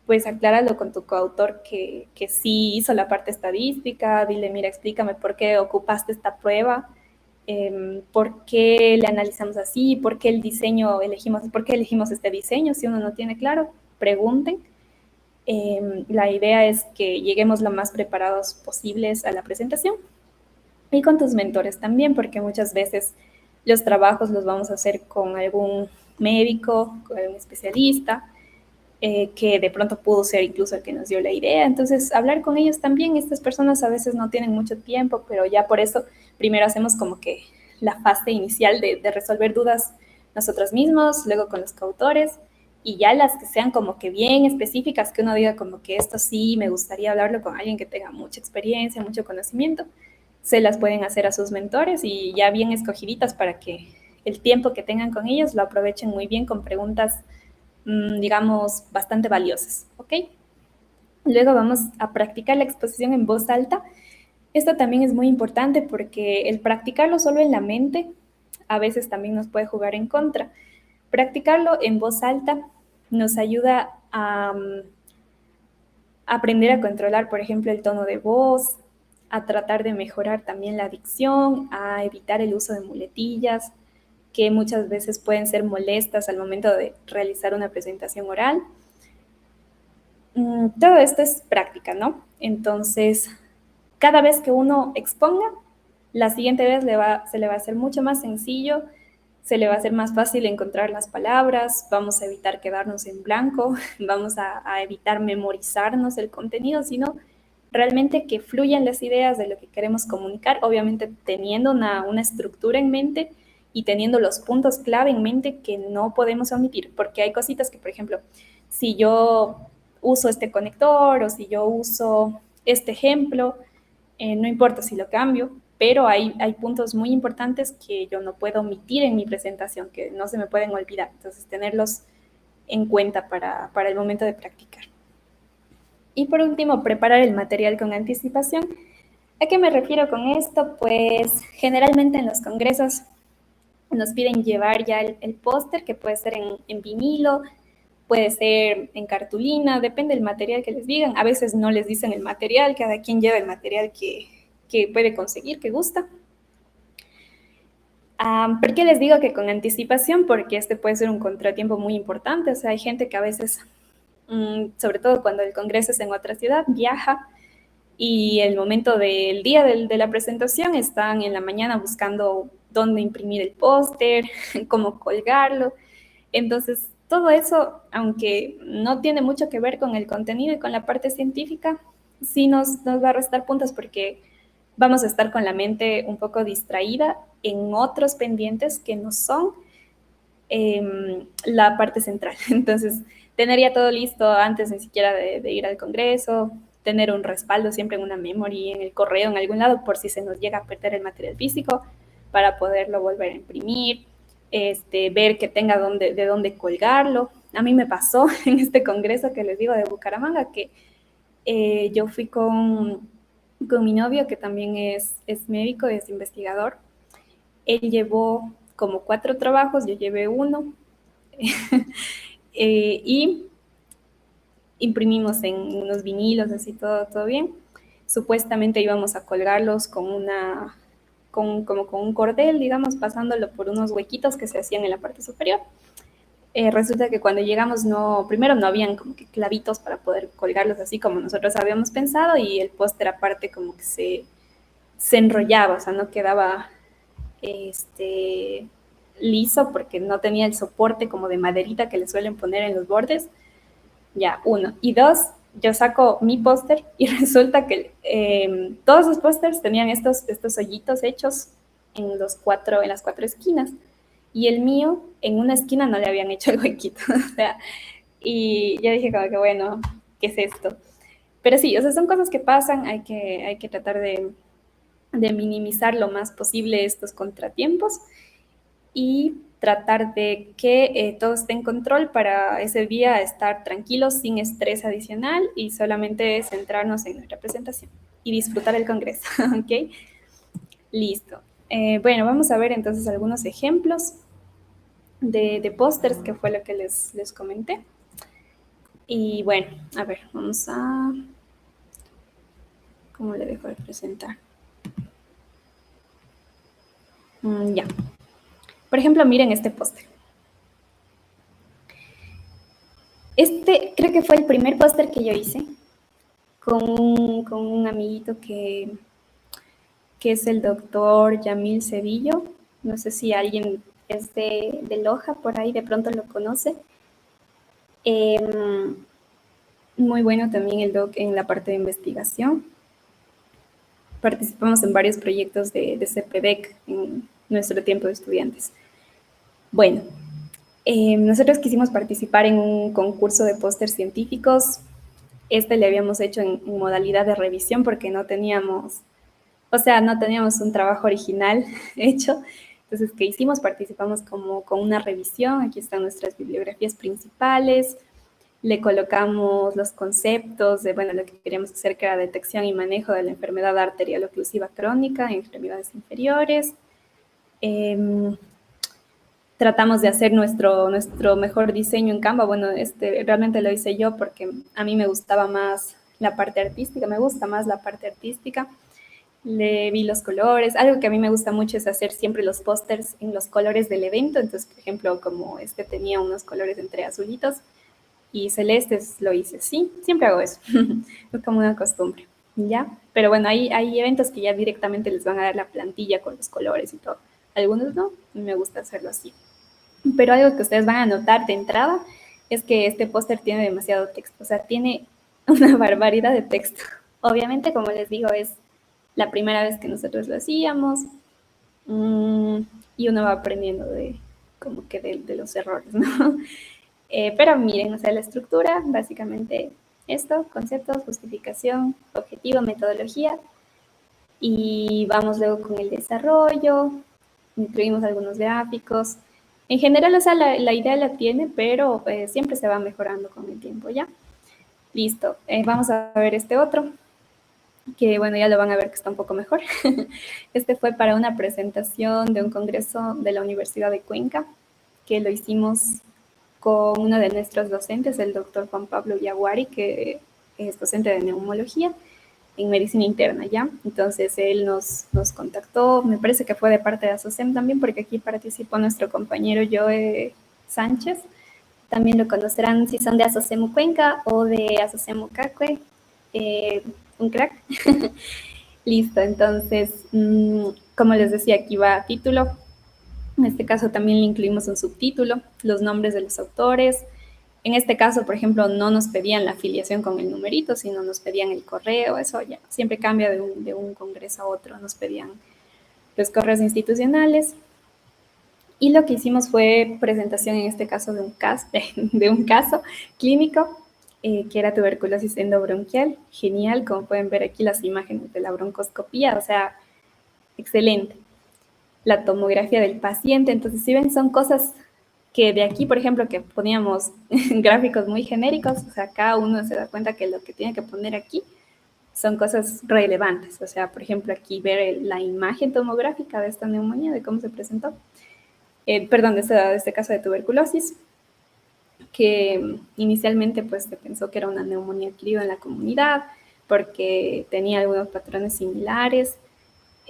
pues acláralo con tu coautor que sí hizo la parte estadística, dile, mira, explícame por qué ocupaste esta prueba, por qué le analizamos así, por qué el diseño elegimos, por qué elegimos este diseño, si uno no tiene claro, pregunten. La idea es que lleguemos lo más preparados posibles a la presentación y con tus mentores también, porque muchas veces los trabajos los vamos a hacer con algún médico, con algún especialista, que de pronto pudo ser incluso el que nos dio la idea. Entonces, hablar con ellos también. Estas personas a veces no tienen mucho tiempo, pero ya por eso primero hacemos como que la fase inicial de resolver dudas nosotros mismos, luego con los coautores, y ya las que sean como que bien específicas, que uno diga como que esto sí, me gustaría hablarlo con alguien que tenga mucha experiencia, mucho conocimiento, se las pueden hacer a sus mentores y ya bien escogiditas para que el tiempo que tengan con ellos lo aprovechen muy bien con preguntas digamos, bastante valiosas, ¿ok? Luego vamos a practicar la exposición en voz alta. Esto también es muy importante porque el practicarlo solo en la mente a veces también nos puede jugar en contra, Practicarlo en voz alta nos ayuda a aprender a controlar, por ejemplo, el tono de voz, a tratar de mejorar también la dicción, a evitar el uso de muletillas, que muchas veces pueden ser molestas al momento de realizar una presentación oral. Todo esto es práctica, ¿no? Entonces, cada vez que uno exponga, la siguiente vez se le va a hacer mucho más sencillo, se le va a hacer más fácil encontrar las palabras, vamos a evitar quedarnos en blanco, vamos a evitar memorizarnos el contenido, sino realmente que fluyan las ideas de lo que queremos comunicar, obviamente teniendo una estructura en mente y teniendo los puntos clave en mente que no podemos omitir, porque hay cositas que, por ejemplo, si yo uso este conector o si yo uso este ejemplo, no importa si lo cambio, pero hay puntos muy importantes que yo no puedo omitir en mi presentación, que no se me pueden olvidar. Entonces, tenerlos en cuenta para el momento de practicar. Y por último, preparar el material con anticipación. ¿A qué me refiero con esto? Pues generalmente en los congresos nos piden llevar ya el póster, que puede ser en vinilo, puede ser en cartulina, depende del material que les digan. A veces no les dicen el material, cada quien lleva el material que puede conseguir, que gusta. ¿Por qué les digo que con anticipación? Porque este puede ser un contratiempo muy importante. O sea, hay gente que a veces, sobre todo cuando el congreso es en otra ciudad, viaja y el momento del día de la presentación están en la mañana buscando dónde imprimir el póster, cómo colgarlo. Entonces, todo eso, aunque no tiene mucho que ver con el contenido y con la parte científica, sí nos va a restar puntos porque vamos a estar con la mente un poco distraída en otros pendientes que no son la parte central. Entonces, tener ya todo listo antes ni siquiera de ir al congreso, tener un respaldo siempre en una memory, en el correo, en algún lado, por si se nos llega a perder el material físico, para poderlo volver a imprimir, ver que tenga de dónde colgarlo. A mí me pasó en este congreso que les digo de Bucaramanga, que yo fui con mi novio, que también es médico, es investigador. Él llevó como 4 trabajos, yo llevé uno, y imprimimos en unos vinilos, así todo bien. Supuestamente íbamos a colgarlos con como con un cordel, digamos, pasándolo por unos huequitos que se hacían en la parte superior. Resulta que cuando llegamos, primero no habían como que clavitos para poder colgarlos así como nosotros habíamos pensado, y el póster aparte como que se enrollaba, o sea, no quedaba liso porque no tenía el soporte como de maderita que le suelen poner en los bordes. Ya, 1. Y 2, yo saco mi póster y resulta que todos los pósters tenían estos hoyitos hechos en las 4 esquinas. Y el mío, en una esquina no le habían hecho el huequito. O sea, y ya dije como que, bueno, ¿qué es esto? Pero sí, o sea, son cosas que pasan, hay que tratar de minimizar lo más posible estos contratiempos y tratar de que todo esté en control para ese día estar tranquilos, sin estrés adicional y solamente centrarnos en nuestra presentación y disfrutar el congreso, ¿ok? Listo. Bueno, vamos a ver entonces algunos ejemplos de pósters, que fue lo que les comenté. Y bueno, a ver, vamos a... ¿Cómo le dejo de presentar? Ya. Por ejemplo, miren este póster. Este creo que fue el primer póster que yo hice con un amiguito que es el doctor Yamil Cedillo. No sé si alguien es de Loja, por ahí de pronto lo conoce. Muy bueno también el doc en la parte de investigación. Participamos en varios proyectos de CPDEC en nuestro tiempo de estudiantes. Bueno, nosotros quisimos participar en un concurso de pósters científicos. Le habíamos hecho en modalidad de revisión porque no teníamos un trabajo original hecho. Entonces, ¿qué hicimos? Participamos como con una revisión. Aquí están nuestras bibliografías principales. Le colocamos los conceptos de, lo que queríamos hacer, que era detección y manejo de la enfermedad arterial-oclusiva crónica en extremidades inferiores. tratamos de hacer nuestro mejor diseño en Canva. Bueno, realmente lo hice yo porque a mí me gustaba más la parte artística, me gusta más la parte artística. Le vi los colores. Algo que a mí me gusta mucho es hacer siempre los pósters en los colores del evento. Entonces, por ejemplo, como tenía unos colores entre azulitos y celestes, lo hice así. Siempre hago eso. Es como una costumbre, ¿ya? Pero bueno, hay eventos que ya directamente les van a dar la plantilla con los colores y todo. Algunos no, me gusta hacerlo así. Pero algo que ustedes van a notar de entrada es que este póster tiene demasiado texto. O sea, tiene una barbaridad de texto. Obviamente, como les digo, es la primera vez que nosotros lo hacíamos, y uno va aprendiendo como que de los errores, ¿no? Pero miren, o sea, la estructura, básicamente esto: conceptos, justificación, objetivo, metodología, y vamos luego con el desarrollo, incluimos algunos gráficos. En general, o sea, la idea la tiene, pero siempre se va mejorando con el tiempo, ¿ya? Listo, vamos a ver este otro, que bueno, ya lo van a ver que está un poco mejor. Este fue para una presentación de un congreso de la Universidad de Cuenca, que lo hicimos con uno de nuestros docentes, el doctor Juan Pablo Yaguari, que es docente de neumología en medicina interna, ¿ya? Entonces él nos contactó, me parece que fue de parte de ASOCEM también, porque aquí participó nuestro compañero Joe Sánchez. También lo conocerán si son de ASOCEM Cuenca o de ASOCEM Ucacue. Un crack. Listo, entonces, como les decía, aquí va título. En este caso también le incluimos un subtítulo, los nombres de los autores. En este caso, por ejemplo, no nos pedían la afiliación con el numerito, sino nos pedían el correo. Eso ya siempre cambia de un congreso a otro. Nos pedían los correos institucionales. Y lo que hicimos fue presentación, en este caso, de un caso clínico, que era tuberculosis endobronquial. Genial, como pueden ver aquí las imágenes de la broncoscopía, o sea, excelente. La tomografía del paciente. Entonces, si ven, son cosas que de aquí, por ejemplo, que poníamos gráficos muy genéricos, o sea, cada uno se da cuenta que lo que tiene que poner aquí son cosas relevantes. O sea, por ejemplo, aquí ver la imagen tomográfica de esta neumonía, de cómo se presentó. Perdón, de este caso de tuberculosis, que inicialmente pues se pensó que era una neumonía adquirida en la comunidad porque tenía algunos patrones similares.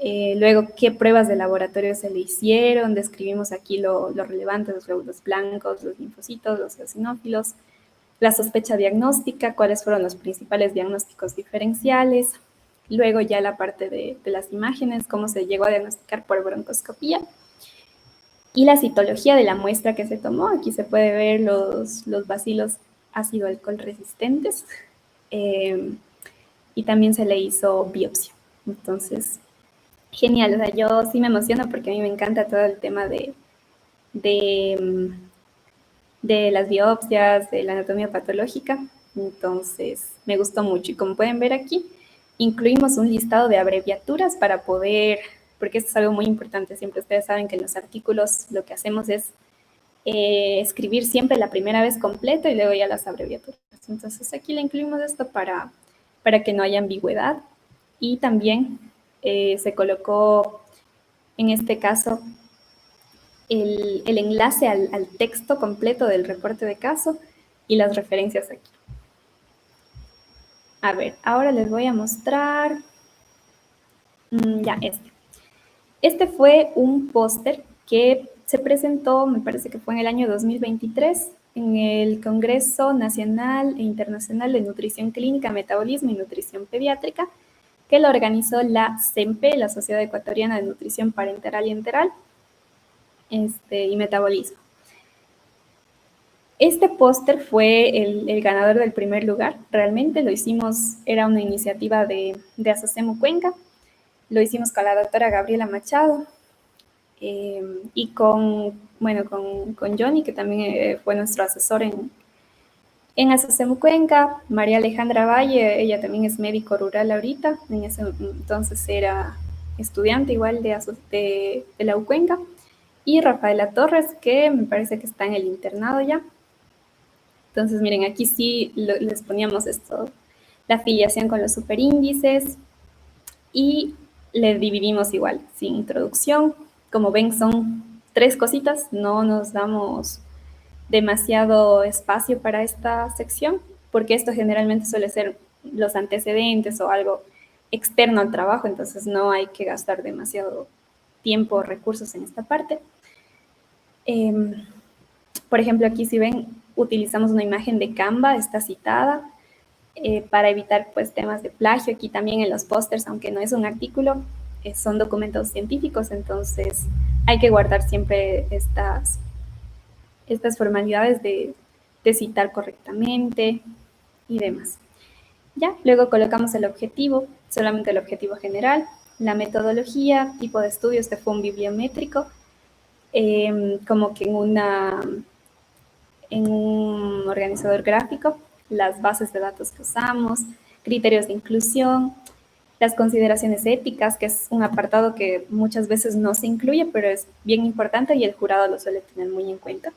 Luego, qué pruebas de laboratorio se le hicieron. Describimos aquí lo relevante: los glóbulos blancos, los linfocitos, los eosinófilos, la sospecha diagnóstica, cuáles fueron los principales diagnósticos diferenciales. Luego ya la parte de las imágenes, cómo se llegó a diagnosticar por broncoscopía. Y la citología de la muestra que se tomó. Aquí se puede ver los bacilos ácido alcohol resistentes, y también se le hizo biopsia. Entonces, genial. O sea, yo sí me emociono porque a mí me encanta todo el tema de las biopsias, de la anatomía patológica. Entonces, me gustó mucho. Y como pueden ver aquí, incluimos un listado de abreviaturas para poder, porque esto es algo muy importante. Siempre ustedes saben que en los artículos lo que hacemos es escribir siempre la primera vez completo y luego ya las abreviaturas. Entonces, aquí le incluimos esto para que no haya ambigüedad. Y también se colocó, en este caso, el enlace al texto completo del reporte de caso y las referencias aquí. A ver, ahora les voy a mostrar ya Este fue un póster que se presentó, me parece que fue en el año 2023, en el Congreso Nacional e Internacional de Nutrición Clínica, Metabolismo y Nutrición Pediátrica, que lo organizó la SEMPE, la Sociedad Ecuatoriana de Nutrición Parenteral y Enteral, y Metabolismo. Este póster fue el ganador del primer lugar. Realmente lo hicimos, era una iniciativa de ASOCEM Cuenca. Lo hicimos con la doctora Gabriela Machado, y con Johnny, que también fue nuestro asesor en ASOCEM Cuenca. María Alejandra Valle, ella también es médico rural ahorita, en ese entonces era estudiante igual de la UCuenca. Y Rafaela Torres, que me parece que está en el internado ya. Entonces, miren, aquí sí les poníamos esto, la afiliación con los superíndices, y le dividimos igual, sin introducción. Como ven, son 3 cositas, no nos damos demasiado espacio para esta sección, porque esto generalmente suele ser los antecedentes o algo externo al trabajo, entonces no hay que gastar demasiado tiempo o recursos en esta parte. Por ejemplo, aquí si ven, utilizamos una imagen de Canva, está citada, para evitar pues temas de plagio. Aquí también en los pósters, aunque no es un artículo, son documentos científicos, entonces hay que guardar siempre estas formalidades de citar correctamente y demás. Ya, luego colocamos el objetivo, solamente el objetivo general, la metodología, tipo de estudio, este fue un bibliométrico, como que en un organizador gráfico, las bases de datos que usamos, criterios de inclusión, las consideraciones éticas, que es un apartado que muchas veces no se incluye, pero es bien importante y el jurado lo suele tener muy en cuenta.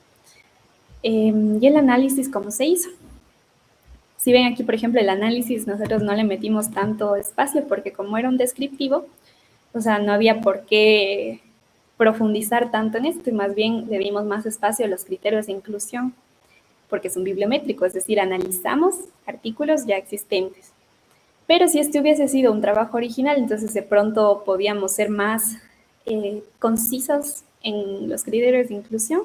Y el análisis, ¿cómo se hizo? Si ven aquí, por ejemplo, el análisis, nosotros no le metimos tanto espacio porque como era un descriptivo, o sea, no había por qué profundizar tanto en esto y más bien le dimos más espacio a los criterios de inclusión porque es un bibliométrico, es decir, analizamos artículos ya existentes. Pero si este hubiese sido un trabajo original, entonces de pronto podíamos ser más concisos en los criterios de inclusión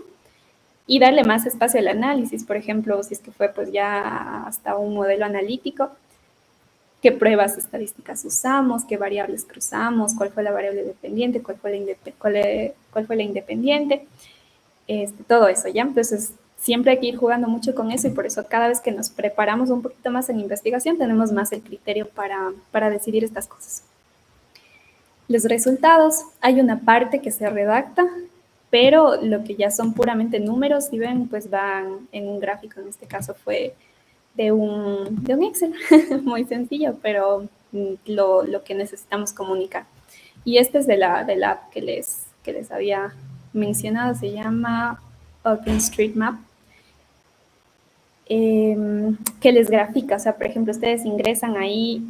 y darle más espacio al análisis, por ejemplo, si es que fue pues ya hasta un modelo analítico, qué pruebas estadísticas usamos, qué variables cruzamos, cuál fue la variable dependiente, cuál fue la independiente, todo eso, ¿ya? Entonces, siempre hay que ir jugando mucho con eso y por eso cada vez que nos preparamos un poquito más en investigación tenemos más el criterio para decidir estas cosas. Los resultados, hay una parte que se redacta, pero lo que ya son puramente números, si ven, pues van en un gráfico, en este caso fue de un Excel, muy sencillo, pero lo que necesitamos comunicar. Y este es de la app que les había mencionado, se llama OpenStreetMap, que les grafica, o sea, por ejemplo, ustedes ingresan ahí,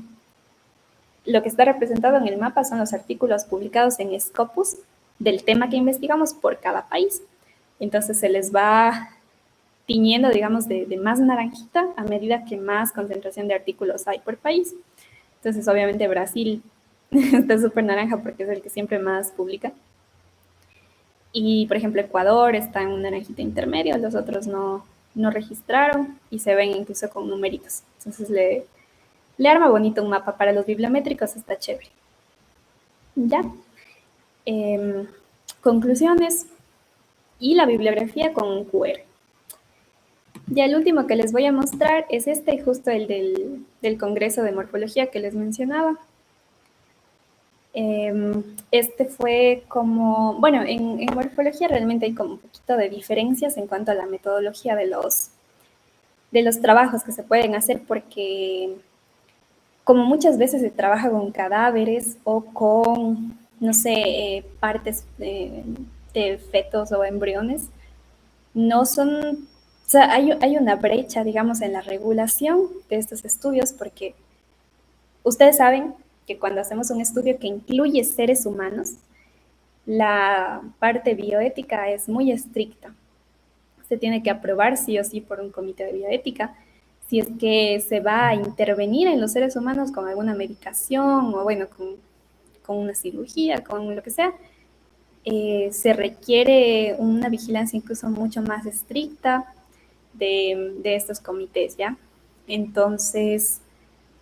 lo que está representado en el mapa son los artículos publicados en Scopus del tema que investigamos por cada país. Entonces se les va tiñendo, digamos, de más naranjita a medida que más concentración de artículos hay por país. Entonces, obviamente, Brasil está súper naranja porque es el que siempre más publica. Y, por ejemplo, Ecuador está en un naranjita intermedio, los otros no registraron y se ven incluso con numeritos. Entonces, le arma bonito un mapa para los bibliométricos, está chévere. Ya. Conclusiones y la bibliografía con QR. Ya el último que les voy a mostrar es justo el del Congreso de Morfología que les mencionaba. Este fue como, bueno, en morfología realmente hay como un poquito de diferencias en cuanto a la metodología de los trabajos que se pueden hacer porque como muchas veces se trabaja con cadáveres o con, no sé, partes de fetos o embriones, no son, o sea, hay una brecha, digamos, en la regulación de estos estudios porque ustedes saben que cuando hacemos un estudio que incluye seres humanos, la parte bioética es muy estricta. Se tiene que aprobar sí o sí por un comité de bioética. Si es que se va a intervenir en los seres humanos con alguna medicación o bueno, con una cirugía, con lo que sea, se requiere una vigilancia incluso mucho más estricta de estos comités, ¿ya? Entonces,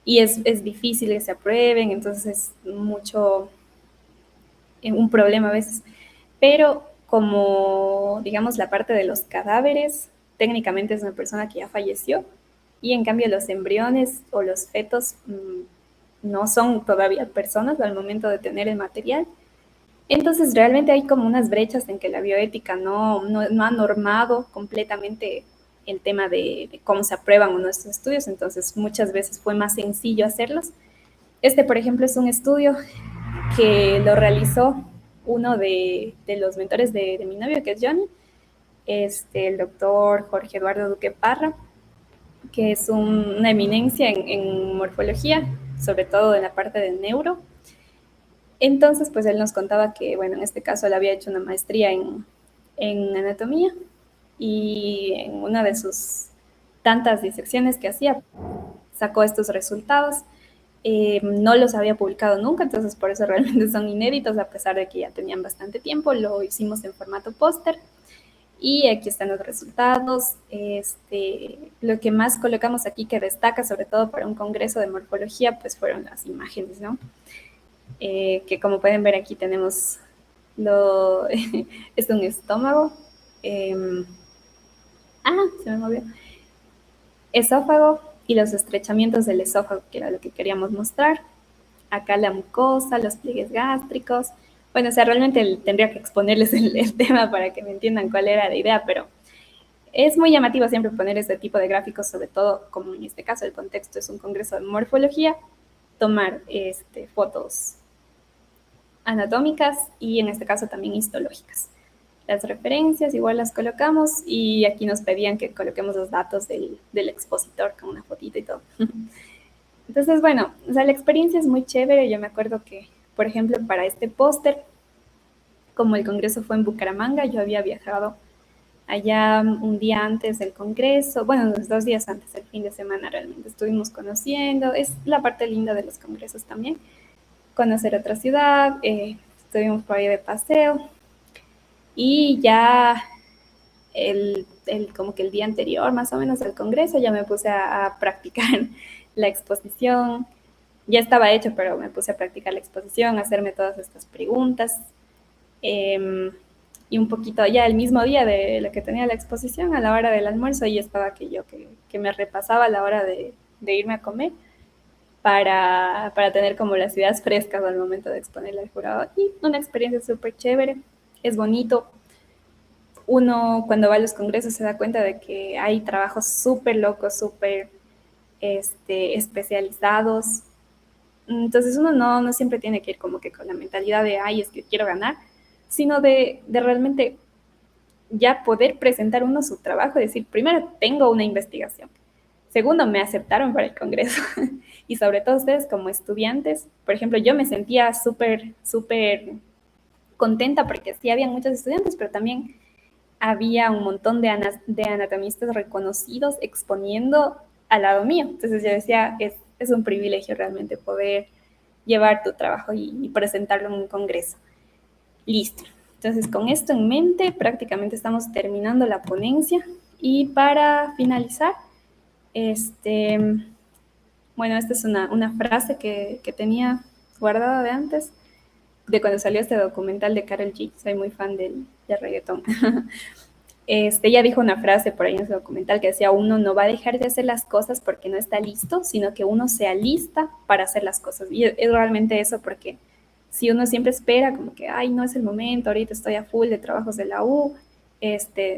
y es difícil que se aprueben, entonces es mucho, un problema a veces. Pero como, digamos, la parte de los cadáveres, técnicamente es una persona que ya falleció, y en cambio los embriones o los fetos no son todavía personas al momento de tener el material. Entonces realmente hay como unas brechas en que la bioética no ha normado completamente el tema de cómo se aprueban o no estos estudios, entonces muchas veces fue más sencillo hacerlos. Por ejemplo, es un estudio que lo realizó uno de los mentores de mi novio, que es Johnny, el doctor Jorge Eduardo Duque Parra, que es una eminencia en morfología, sobre todo en la parte de neuro. Entonces, pues él nos contaba que, bueno, en este caso él había hecho una maestría en en anatomía y en una de sus tantas disecciones que hacía, sacó estos resultados. No los había publicado nunca, entonces por eso realmente son inéditos, a pesar de que ya tenían bastante tiempo. Lo hicimos en formato póster y aquí están los resultados. Lo que más colocamos aquí que destaca, sobre todo para un congreso de morfología, pues fueron las imágenes, ¿no? Que como pueden ver aquí tenemos es un estómago. Se me movió. Esófago y los estrechamientos del esófago, que era lo que queríamos mostrar. Acá la mucosa, los pliegues gástricos. Bueno, o sea, realmente tendría que exponerles el tema para que me entiendan cuál era la idea, pero es muy llamativo siempre poner este tipo de gráficos, sobre todo como en este caso el contexto es un congreso de morfología, tomar fotos anatómicas y en este caso también histológicas. Las referencias igual las colocamos y aquí nos pedían que coloquemos los datos del expositor con una fotito y todo. Entonces, bueno, o sea, la experiencia es muy chévere. Yo me acuerdo que, por ejemplo, para este póster, como el congreso fue en Bucaramanga, yo había viajado allá un día antes del congreso, bueno, los 2 días antes, el fin de semana realmente estuvimos conociendo. Es la parte linda de los congresos también, conocer otra ciudad, estuvimos por ahí de paseo y ya como que el día anterior, más o menos, del congreso, ya me puse a practicar la exposición. Ya estaba hecho, pero me puse a practicar la exposición, a hacerme todas estas preguntas. Y un poquito ya el mismo día de lo que tenía la exposición, a la hora del almuerzo, ahí estaba que me repasaba a la hora de irme a comer para tener como las ideas frescas al momento de exponerle al jurado. Y una experiencia súper chévere, es bonito. Uno cuando va a los congresos se da cuenta de que hay trabajos súper locos, súper especializados. Entonces uno no siempre tiene que ir como que con la mentalidad de, ay, es que quiero ganar, sino de realmente ya poder presentar uno su trabajo y decir, primero, tengo una investigación. Segundo, me aceptaron para el congreso. Y sobre todo ustedes como estudiantes, por ejemplo, yo me sentía súper, súper contenta porque sí había muchos estudiantes, pero también había un montón de anatomistas reconocidos exponiendo al lado mío. Entonces yo decía, es un privilegio realmente poder llevar tu trabajo y presentarlo en un congreso. Listo. Entonces con esto en mente, prácticamente estamos terminando la ponencia. Y para finalizar, bueno, esta es una frase que tenía guardada de antes, de cuando salió este documental de Karol G. Soy muy fan del reggaetón. Ella dijo una frase por ahí en ese documental que decía, uno no va a dejar de hacer las cosas porque no está listo, sino que uno se alista para hacer las cosas. Y es realmente eso, porque si uno siempre espera como que, ay, no es el momento, ahorita estoy a full de trabajos de la U,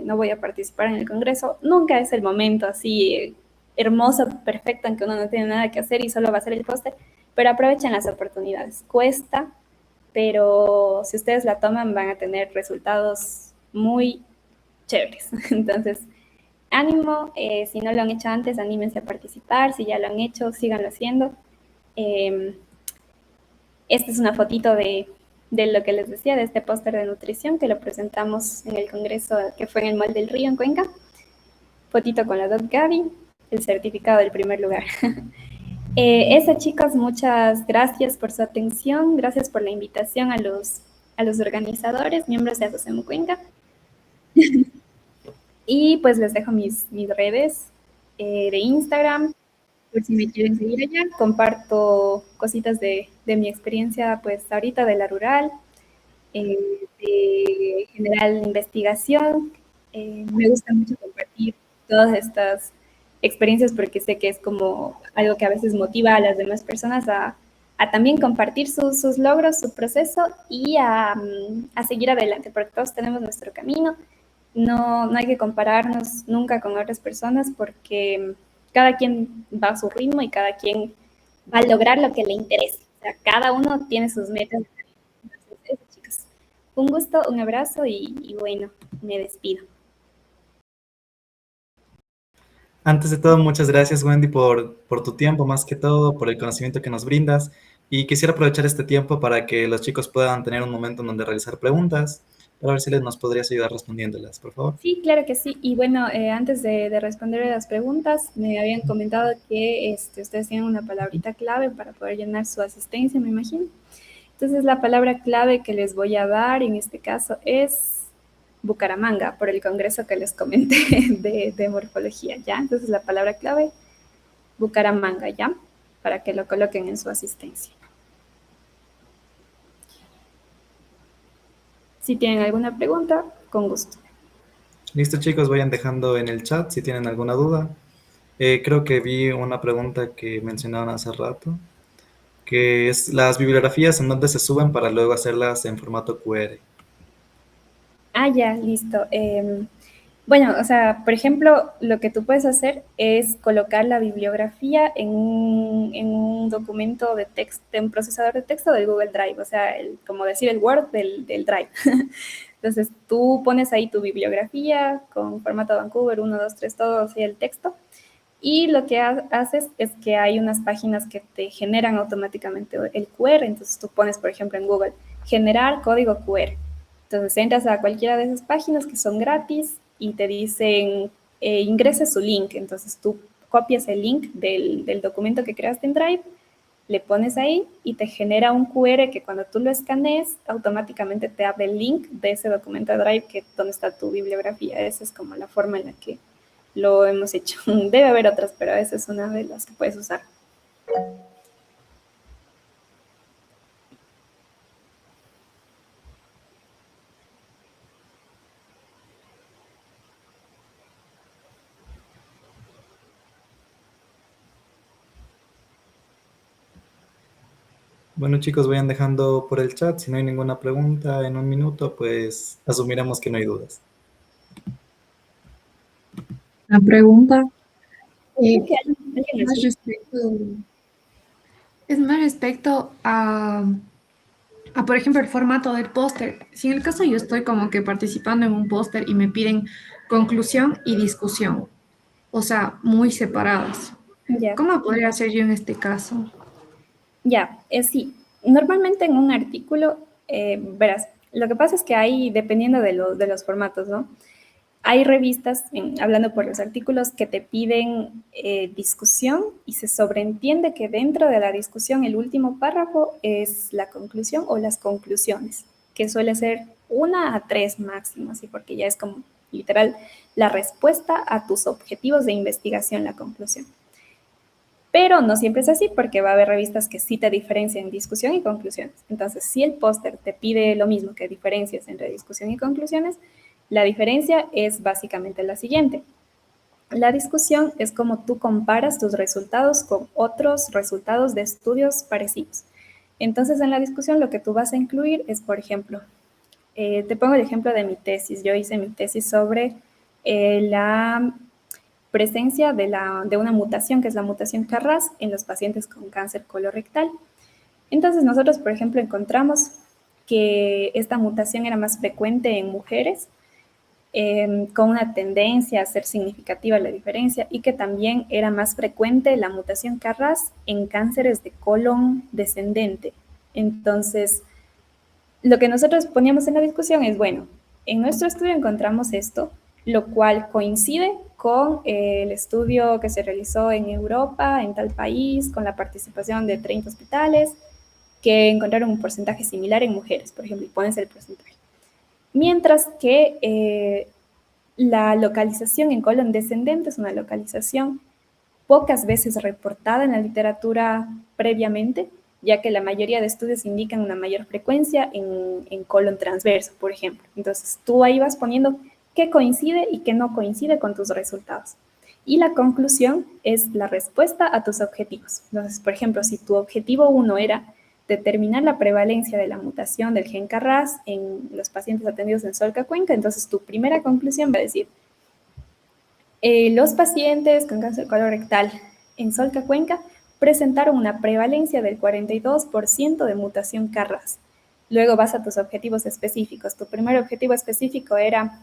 no voy a participar en el congreso, nunca es el momento así hermoso, perfecto, en que uno no tiene nada que hacer y solo va a hacer el póster, pero aprovechen las oportunidades. Cuesta, pero si ustedes la toman van a tener resultados muy chéveres. Entonces, ánimo, si no lo han hecho antes, anímense a participar, si ya lo han hecho, síganlo haciendo. Esta es una fotito de lo que les decía, de este póster de nutrición que lo presentamos en el congreso que fue en el Mall del Río, en Cuenca. Fotito con la Dot Gaby, el certificado del primer lugar. Eso, chicos, muchas gracias por su atención, gracias por la invitación a los organizadores, miembros de Asocem Cuenca. Y pues les dejo mis redes de Instagram, por si me quieren seguir allá. Comparto cositas de mi experiencia, pues ahorita de la rural, de general investigación. Me gusta mucho compartir todas estas experiencias porque sé que es como algo que a veces motiva a las demás personas a también compartir sus logros, su proceso y a seguir adelante, porque todos tenemos nuestro camino. No hay que compararnos nunca con otras personas porque cada quien va a su ritmo y cada quien va a lograr lo que le interesa. O sea, cada uno tiene sus metas. Entonces, eso, chicos. Un gusto, un abrazo y bueno, me despido. Antes de todo, muchas gracias, Wendy, por tu tiempo, más que todo, por el conocimiento que nos brindas. Y quisiera aprovechar este tiempo para que los chicos puedan tener un momento en donde realizar preguntas. para ver si nos podrías ayudar respondiéndolas, por favor. Sí, claro que sí. Y bueno, antes de responder las preguntas, me habían comentado que ustedes tienen una palabrita clave para poder llenar su asistencia, me imagino. Entonces, la palabra clave que les voy a dar en este caso es Bucaramanga, por el congreso que les comenté de morfología, ¿ya? Entonces, la palabra clave, Bucaramanga, ¿ya? Para que lo coloquen en su asistencia. Si tienen alguna pregunta, con gusto. Listo, chicos, vayan dejando en el chat si tienen alguna duda. Creo que vi una pregunta que mencionaban hace rato, que es las bibliografías en donde se suben para luego hacerlas en formato QR. Ah, ya, listo. Bueno, o sea, por ejemplo, lo que tú puedes hacer es colocar la bibliografía en un documento de texto, en un procesador de texto del Google Drive, o sea, como decir el Word del Drive. Entonces, tú pones ahí tu bibliografía con formato Vancouver, 1, 2, 3, todo así el texto. Y lo que haces es que hay unas páginas que te generan automáticamente el QR. Entonces, tú pones, por ejemplo, en Google, generar código QR. Entonces entras a cualquiera de esas páginas que son gratis y te dicen ingrese su link. Entonces tú copias el link del documento que creaste en Drive, le pones ahí y te genera un QR que cuando tú lo escanees, automáticamente te abre el link de ese documento de Drive que donde está tu bibliografía. Esa es como la forma en la que lo hemos hecho. Debe haber otras, pero esa es una de las que puedes usar. Bueno, chicos, vayan dejando por el chat. Si no hay ninguna pregunta en un minuto, pues asumiremos que no hay dudas. La pregunta Creo eh, que alguien es más respecto a, por ejemplo, el formato del póster. Si en el caso yo estoy como que participando en un póster y me piden conclusión y discusión, o sea, muy separadas. ya. ¿Cómo podría hacer yo en este caso? Ya, sí. Normalmente en un artículo, verás, lo que pasa es que hay, dependiendo de los formatos, ¿no? Hay revistas, hablando por los artículos, que te piden discusión y se sobreentiende que dentro de la discusión el último párrafo es la conclusión o las conclusiones, que suele ser 1 a 3 máximo, así porque ya es como literal la respuesta a tus objetivos de investigación, la conclusión. Pero no siempre es así porque va a haber revistas que sí te diferencian discusión y conclusiones. Entonces, si el póster te pide lo mismo que diferencias entre discusión y conclusiones, la diferencia es básicamente la siguiente. La discusión es como tú comparas tus resultados con otros resultados de estudios parecidos. Entonces, en la discusión lo que tú vas a incluir es, por ejemplo, te pongo el ejemplo de mi tesis. Yo hice mi tesis sobre la presencia de una mutación, que es la mutación KRAS, en los pacientes con cáncer colorectal. Entonces nosotros, por ejemplo, encontramos que esta mutación era más frecuente en mujeres, con una tendencia a ser significativa la diferencia, y que también era más frecuente la mutación KRAS en cánceres de colon descendente. Entonces, lo que nosotros poníamos en la discusión es, bueno, en nuestro estudio encontramos esto, lo cual coincide con el estudio que se realizó en Europa, en tal país, con la participación de 30 hospitales, que encontraron un porcentaje similar en mujeres, por ejemplo, y pones el porcentaje. Mientras que la localización en colon descendente es una localización pocas veces reportada en la literatura previamente, ya que la mayoría de estudios indican una mayor frecuencia en colon transverso, por ejemplo. Entonces, tú ahí vas poniendo qué coincide y qué no coincide con tus resultados. Y la conclusión es la respuesta a tus objetivos. Entonces, por ejemplo, si tu objetivo 1 era determinar la prevalencia de la mutación del gen KRAS en los pacientes atendidos en Solca Cuenca, entonces tu primera conclusión va a decir, los pacientes con cáncer colorectal en Solca Cuenca presentaron una prevalencia del 42% de mutación KRAS. Luego vas a tus objetivos específicos. Tu primer objetivo específico era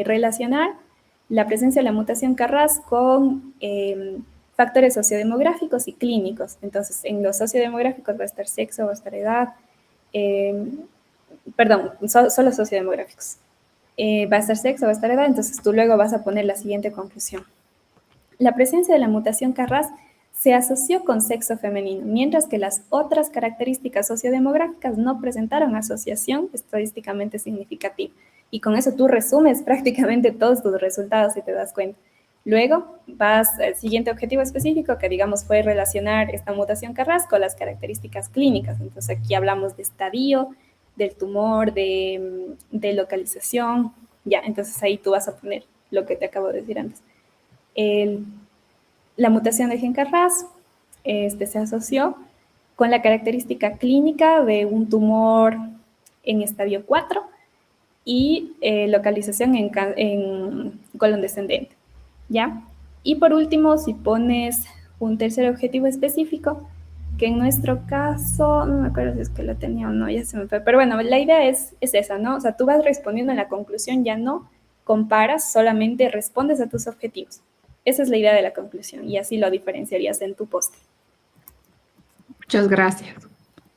relacionar la presencia de la mutación KRAS con factores sociodemográficos y clínicos. Entonces, en los sociodemográficos va a estar sexo, va a estar edad, perdón, solo sociodemográficos. Va a estar sexo, va a estar edad, entonces tú luego vas a poner la siguiente conclusión. La presencia de la mutación Carras se asoció con sexo femenino, mientras que las otras características sociodemográficas no presentaron asociación estadísticamente significativa. Y con eso tú resumes prácticamente todos tus resultados si te das cuenta. Luego vas al siguiente objetivo específico, que digamos fue relacionar esta mutación Carras con las características clínicas. Entonces aquí hablamos de estadio, del tumor, de localización. Ya, entonces ahí tú vas a poner lo que te acabo de decir antes. La mutación de gen Carras se asoció con la característica clínica de un tumor en estadio 4 y localización en colon descendente, ¿ya? Y por último, si pones un tercer objetivo específico, que en nuestro caso, no me acuerdo si es que lo tenía o no, ya se me fue, pero bueno, la idea es esa, ¿no? O sea, tú vas respondiendo en la conclusión, ya no comparas, solamente respondes a tus objetivos. Esa es la idea de la conclusión y así lo diferenciarías en tu póster. Muchas gracias.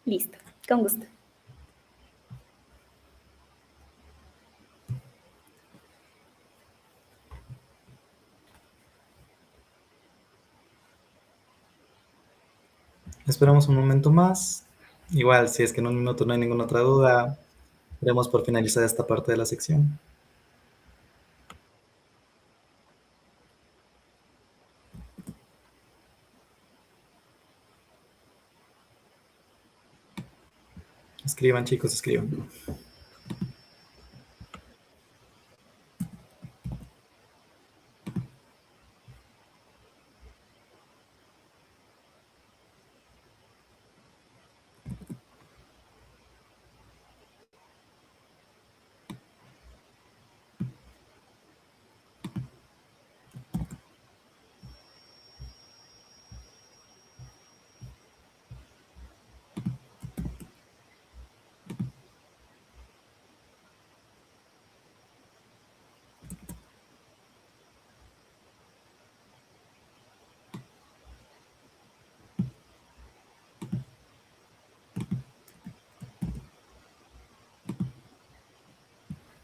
Listo, con gusto. Esperamos un momento más. Igual, si es que en un minuto no hay ninguna otra duda, daremos por finalizada esta parte de la sección. Escriban, chicos, escriban.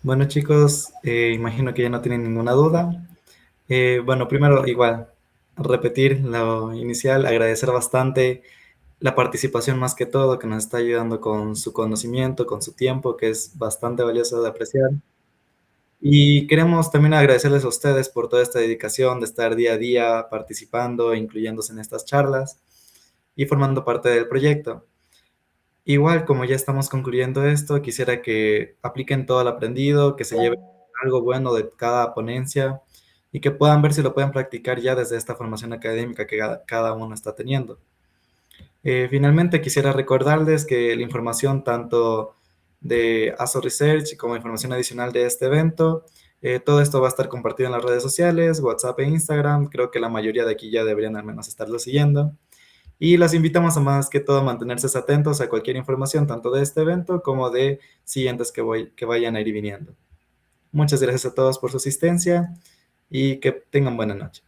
Bueno, chicos, imagino que ya no tienen ninguna duda. Bueno, primero, igual, repetir lo inicial, agradecer bastante la participación más que todo, que nos está ayudando con su conocimiento, con su tiempo, que es bastante valioso de apreciar. Y queremos también agradecerles a ustedes por toda esta dedicación de estar día a día participando e incluyéndose en estas charlas y formando parte del proyecto. Igual, como ya estamos concluyendo esto, quisiera que apliquen todo el aprendido, que se lleven algo bueno de cada ponencia y que puedan ver si lo pueden practicar ya desde esta formación académica que cada uno está teniendo. Finalmente, quisiera recordarles que la información tanto de ASO Research como información adicional de este evento, todo esto va a estar compartido en las redes sociales, WhatsApp e Instagram. Creo que la mayoría de aquí ya deberían al menos estarlo siguiendo. Y los invitamos a más que todo a mantenerse atentos a cualquier información, tanto de este evento como de siguientes que vayan a ir viniendo. Muchas gracias a todos por su asistencia y que tengan buena noche.